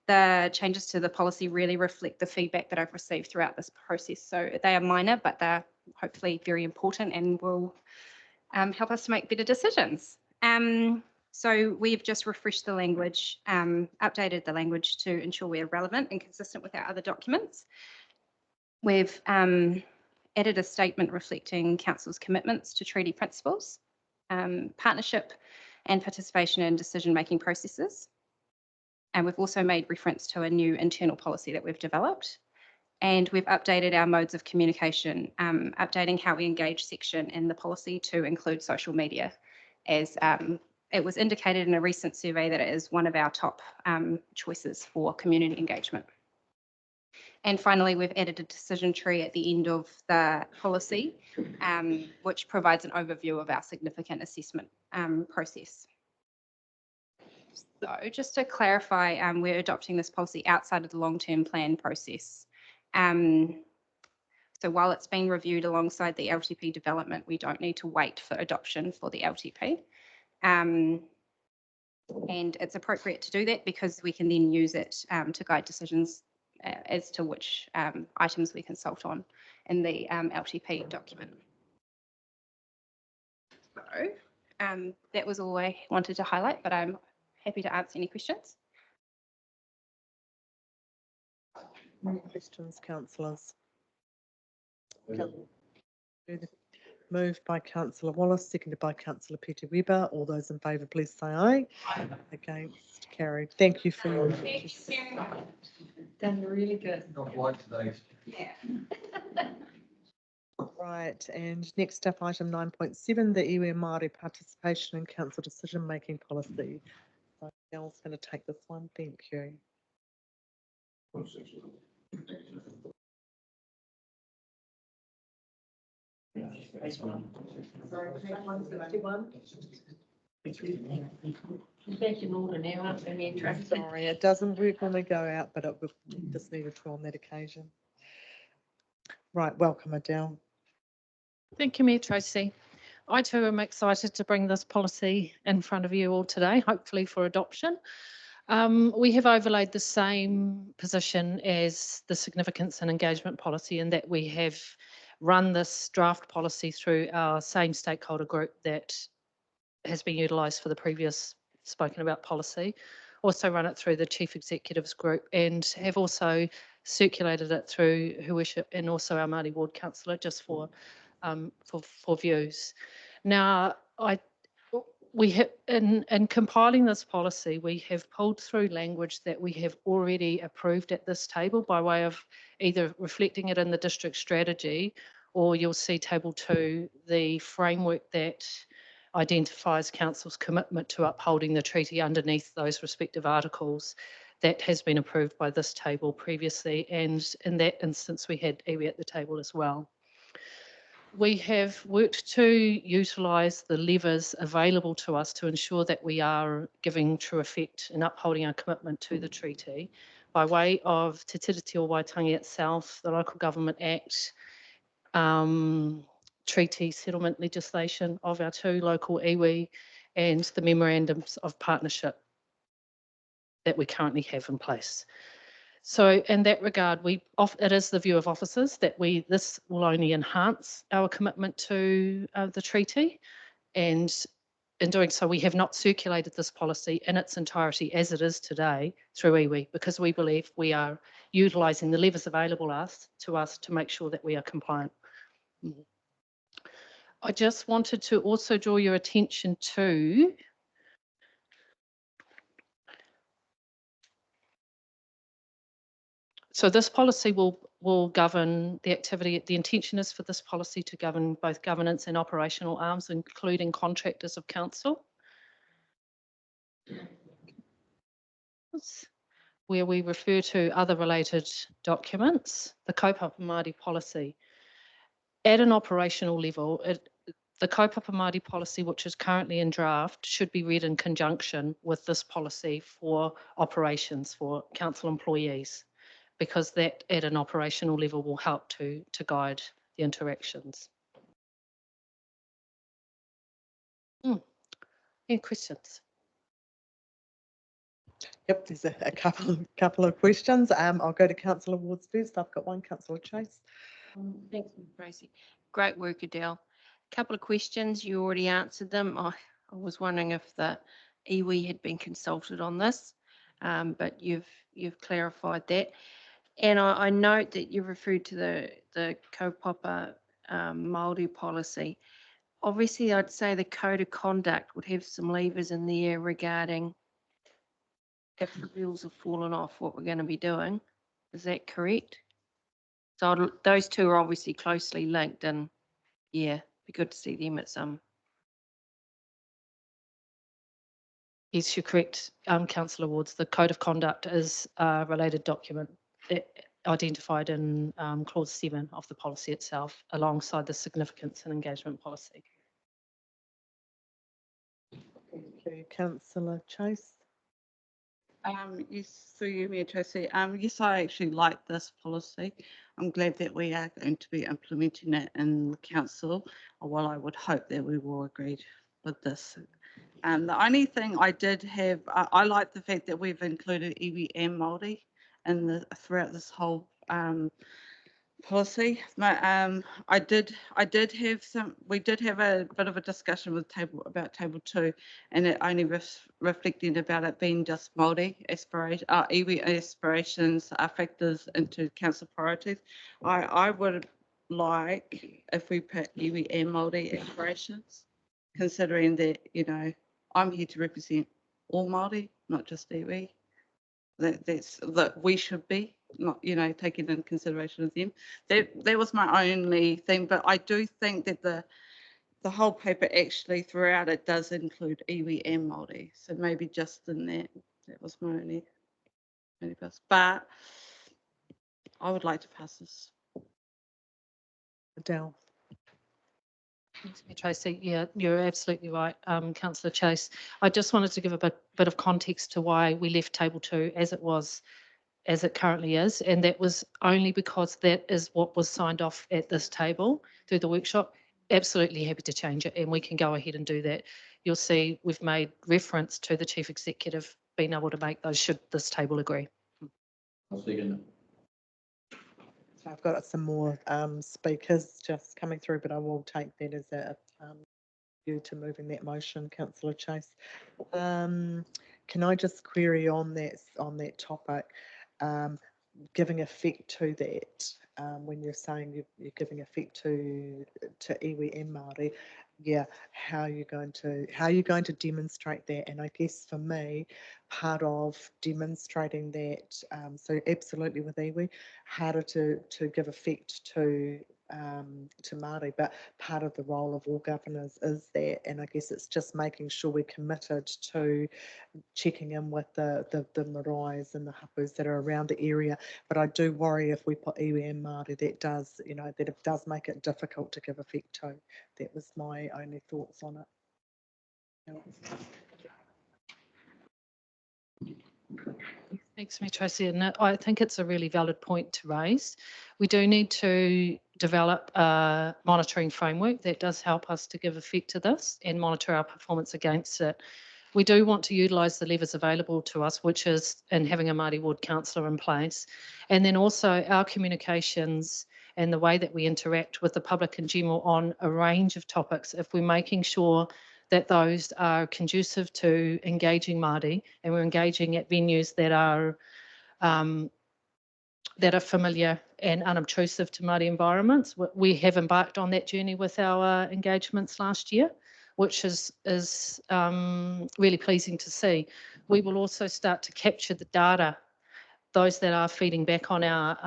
the changes to the policy really reflect the feedback that I've received throughout this process. So they are minor, but they're hopefully very important and will help us to make better decisions. So we've just refreshed the language, updated the language to ensure we're relevant and consistent with our other documents. We've added a statement reflecting Council's commitments to treaty principles, partnership and participation in decision-making processes. And we've also made reference to a new internal policy that we've developed. And we've updated our modes of communication, updating how we engage section in the policy to include social media, as it was indicated in a recent survey that it is one of our top choices for community engagement. And finally, we've added a decision tree at the end of the policy, which provides an overview of our significant assessment process. So just to clarify, we're adopting this policy outside of the long-term plan process. So while it's being reviewed alongside the LTP development, we don't need to wait for adoption for the LTP. And it's appropriate to do that because we can then use it to guide decisions as to which items we consult on in the LTP document. So that was all I wanted to highlight, but I'm happy to answer any questions. Any questions, councillors? Moved by councillor Wallace, seconded by councillor Peter Weber. All those in favour, please say aye. Aye. Against, carried. Thank you for your. Done really good. Not like today. Yeah. Right, and next up, item 9.7, the iwi Māori participation in council decision-making policy. So Gail's going to take this one. Thank you. Back in order now, aren't we, Mayor Tracy? Sorry, it doesn't work when we go out, but it just needed to on that occasion. Right, welcome, Adele. Thank you, Mayor Tracy. I too am excited to bring this policy in front of you all today, hopefully for adoption. We have overlaid the same position as the significance and engagement policy in that we have run this draft policy through our same stakeholder group that has been utilised for the previous spoken about policy. Also run it through the Chief Executives group and have also circulated it through Her Worship and also our Māori Ward Councillor just for views. Now, we have in compiling this policy, we have pulled through language that we have already approved at this table by way of either reflecting it in the district strategy, or you'll see table 2, the framework that identifies council's commitment to upholding the treaty underneath those respective articles. That has been approved by this table previously, and in that instance we had iwi at the table as well. We have worked to utilise the levers available to us to ensure that we are giving true effect and upholding our commitment to the treaty by way of Te Tiriti o Waitangi itself, the Local Government Act, treaty settlement legislation of our 2 local iwi, and the memorandums of partnership that we currently have in place. So in that regard, it is the view of officers that this will only enhance our commitment to the treaty, and in doing so, we have not circulated this policy in its entirety as it is today through iwi, because we believe we are utilising the levers available to us to make sure that we are compliant. I just wanted to also draw your attention to so this policy will govern the activity. The intention is for this policy to govern both governance and operational arms, including contractors of council, where we refer to other related documents. The kaupapa Māori policy. At an operational level, the kaupapa Māori policy, which is currently in draft, should be read in conjunction with this policy for operations for council employees, because that at an operational level will help to guide the interactions. Any questions? Yep, there's a couple of questions. I'll go to Councillor Wards first. I've got one, Councillor Chase. Thanks, Tracy. Great work, Adele. Couple of questions. You already answered them. I was wondering if the iwi had been consulted on this, but you've clarified that. And I note that you referred to the kaupapa Māori policy. Obviously, I'd say the code of conduct would have some levers in there regarding if the wheels have fallen off, what we're going to be doing. Is that correct? So those two are obviously closely linked, and yeah, be good to see them at some. Yes, you're correct, Councillor Wards. The Code of Conduct is a related document identified in Clause 7 of the policy itself, alongside the significance and engagement policy. Thank you, Councillor Chase. Yes, through you, Mayor Tracy. Yes, I actually like this policy. I'm glad that we are going to be implementing it in the council. Well, I would hope that we will agree with this. The only thing I did have, I like the fact that we've included iwi and Māori in throughout this whole policy. I did have we did have a bit of a discussion with about table 2, and it only reflecting about it being just Māori iwi aspirations factors into council priorities. I would like if we put iwi and Māori aspirations, considering that, you know, I'm here to represent all Māori, not just iwi. That we should be, not, you know, taking into consideration of them. That was my only thing, but I do think that the whole paper actually throughout it does include iwi and Māori. So maybe just in that was my only pass. But I would like to pass this. Adele. Thanks, Tracy. Yeah, you're absolutely right, Councillor Chase. I just wanted to give a bit of context to why we left table 2 as it currently is, and that was only because that is what was signed off at this table through the workshop. Absolutely happy to change it, and we can go ahead and do that. You'll see we've made reference to the Chief Executive being able to make those should this table agree. I'll second it. So I've got some more speakers just coming through, but I will take that as a view to moving that motion, Councillor Chase. Can I just query on that topic, giving effect to that? When you're saying you're giving effect to iwi and Māori, yeah, how are you going to demonstrate that? And I guess for me, part of demonstrating that, so absolutely with iwi, harder to give effect to Māori, but part of the role of all governors is that, and I guess it's just making sure we're committed to checking in with the maraes and the hapus that are around the area. But I do worry if we put iwi and Māori, that does, you know, that it does make it difficult to give effect to. That was my only thoughts on it. Thanks, Mayor Tracy. And I think it's a really valid point to raise. We do need to develop a monitoring framework that does help us to give effect to this and monitor our performance against it. We do want to utilise the levers available to us, which is in having a Māori ward councillor in place, and then also our communications and the way that we interact with the public in general on a range of topics. If we're making sure that those are conducive to engaging Māori, and we're engaging at venues that are familiar and unobtrusive to Māori environments. We have embarked on that journey with our engagements last year, which is really pleasing to see. We will also start to capture the data, those that are feeding back on our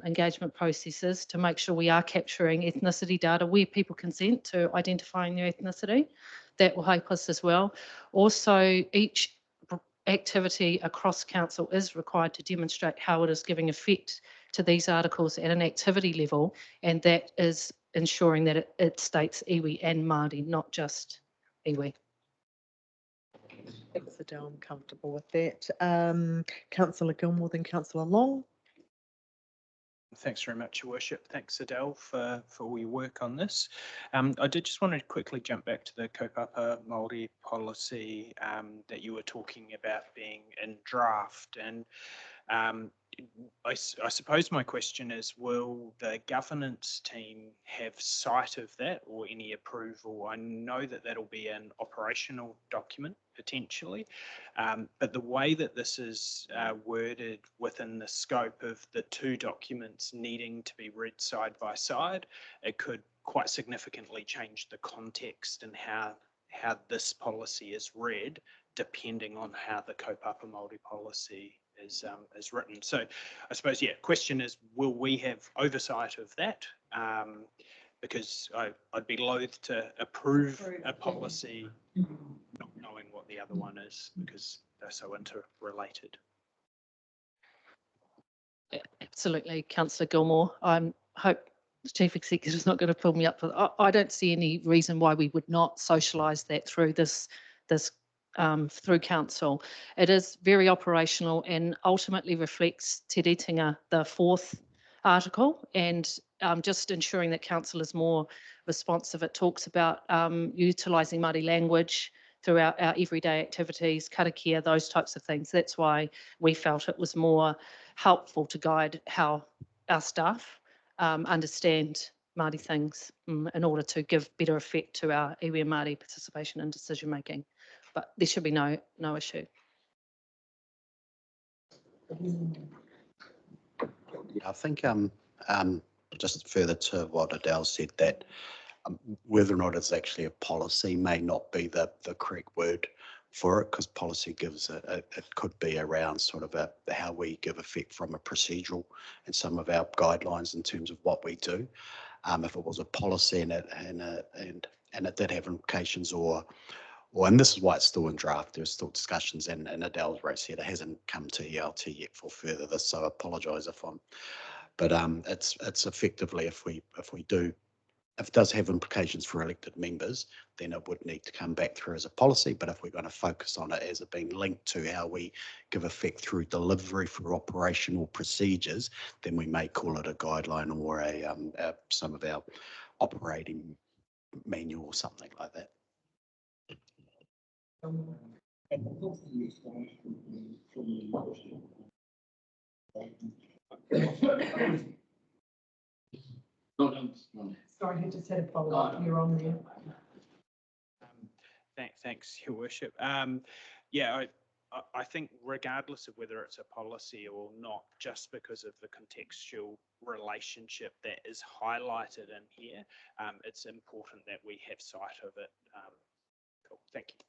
engagement processes, to make sure we are capturing ethnicity data where people consent to identifying their ethnicity. That will help us as well. Also, each activity across council is required to demonstrate how it is giving effect to these articles at an activity level, and that is ensuring that it states iwi and Māori, not just iwi. Thanks, Adele. I'm comfortable with that. Councillor Gilmore, then Councillor Long. Thanks very much, Your Worship. Thanks, Adele, for all your work on this. I did just want to quickly jump back to the kaupapa Māori policy that you were talking about being in draft. And I suppose my question is, will the governance team have sight of that or any approval? I know that that'll be an operational document potentially, but the way that this is worded within the scope of the two documents needing to be read side by side, it could quite significantly change the context and how this policy is read, depending on how the kaupapa Māori policy is written. So I suppose, yeah, question is, will we have oversight of that? Because I'd be loath to approve a policy not knowing what the other one is, because they're so interrelated. Absolutely, Councillor Gilmore. I hope the Chief Executive is not going to pull me up for. I don't see any reason why we would not socialise that through this through council. It is very operational and ultimately reflects Te Ritinga, the fourth article, and just ensuring that council is more responsive. It talks about utilising Māori language throughout our everyday activities, karakia, those types of things. That's why we felt it was more helpful to guide how our staff understand Māori things in order to give better effect to our iwi and Māori participation in decision making. But there should be no issue. Yeah, I think just further to what Adele said, that whether or not it's actually a policy may not be the correct word for it, because policy gives it could be around sort of how we give effect from a procedural and some of our guidelines in terms of what we do. If it was a policy and it did have implications, and this is why it's still in draft, there's still discussions, and Adele's right said it hasn't come to ELT yet for further this, so I apologise if I'm, but it's effectively if it does have implications for elected members, then it would need to come back through as a policy. But if we're going to focus on it as it being linked to how we give effect through delivery for operational procedures, then we may call it a guideline or some of our operating manual or something like that. Sorry, who just had a follow-up? You're on there. Thanks, Your Worship. Yeah, I think regardless of whether it's a policy or not, just because of the contextual relationship that is highlighted in here, it's important that we have sight of it. Cool, thank you.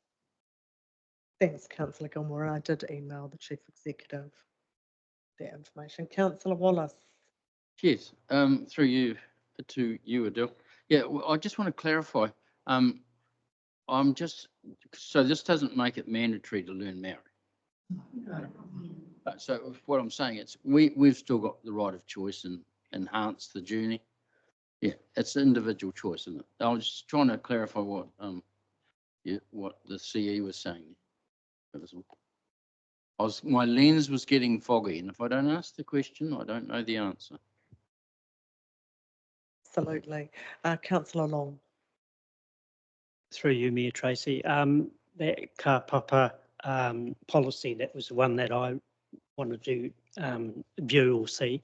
Thanks, Councillor Gilmore. I did email the Chief Executive that information. Councillor Wallace. Yes, through you to you, Adele. Yeah, well, I just want to clarify. So this doesn't make it mandatory to learn Maori. So what I'm saying is we've still got the right of choice and enhance the journey. Yeah, it's individual choice, isn't it? I was just trying to clarify what the CE was saying. My lens was getting foggy, and if I don't ask the question, I don't know the answer. Absolutely. Councillor Long. Through you, Mayor Tracy. That kaupapa policy, that was the one that I wanted to view or see.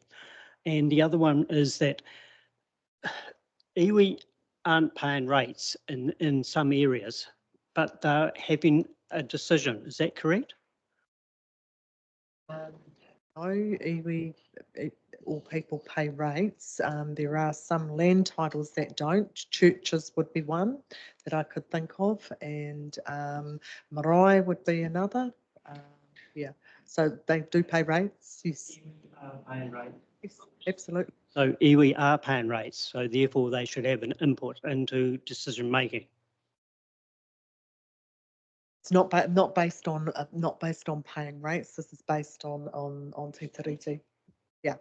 And the other one is that iwi aren't paying rates in some areas, but they're having a decision, is that correct? No, iwi, all people pay rates. There are some land titles that don't. Churches would be one that I could think of, and marae would be another. Yeah, so they do pay rates, yes. Paying rate. Yes, absolutely. So iwi are paying rates, so therefore they should have an input into decision making. It's not based on paying rates. This is based on te tiriti. Yeah,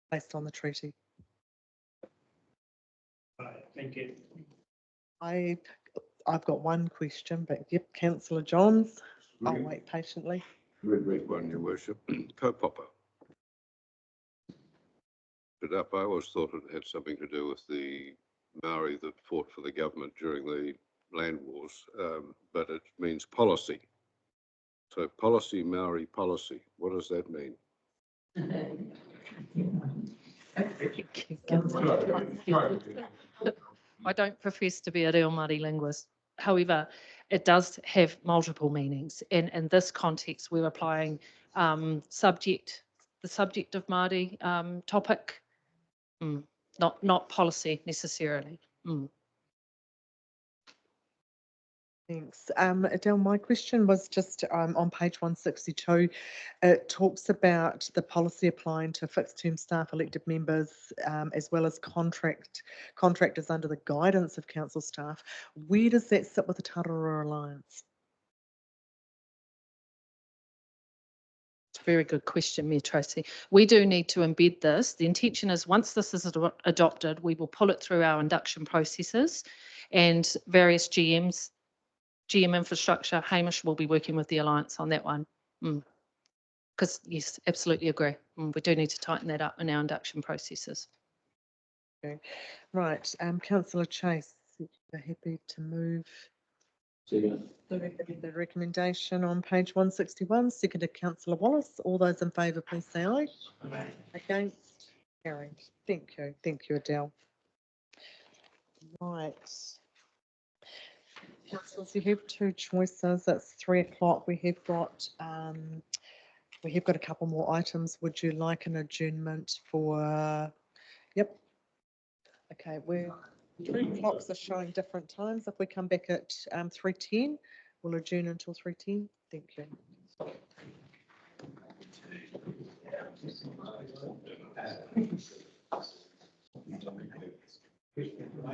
based on the treaty. Right, thank you. I've got one question, but yep, Councillor Johns. I'll wait patiently. Red one, Your Worship. Kaupapa. But up, I always thought it had something to do with the Maori that fought for the government during the land wars, but it means policy. So policy, Maori policy, what does that mean? I don't profess to be a real Māori linguist. However, it does have multiple meanings. And in this context, we're applying the subject of Māori topic, not policy necessarily. Thanks. Adele, my question was just on page 162. It talks about the policy applying to fixed term staff, elected members, as well as contractors under the guidance of council staff. Where does that sit with the Tararua Alliance? It's a very good question, Mayor Tracy. We do need to embed this. The intention is once this is adopted, we will pull it through our induction processes and various GM infrastructure. Hamish will be working with the Alliance on that one. Because yes, absolutely agree. We do need to tighten that up in our induction processes. Okay. Right, Councillor Chase, you're happy to move the recommendation on page 161, seconded Councillor Wallace. All those in favour, please say aye. Aye. Against? Carried. Thank you, Adele. Right. Councillors, you have two choices. It's 3 o'clock. We have got a couple more items. Would you like an adjournment for? Yep. Okay, we're 3 clocks are showing different times. If we come back at 3:10, we'll adjourn until 3:10. Thank you.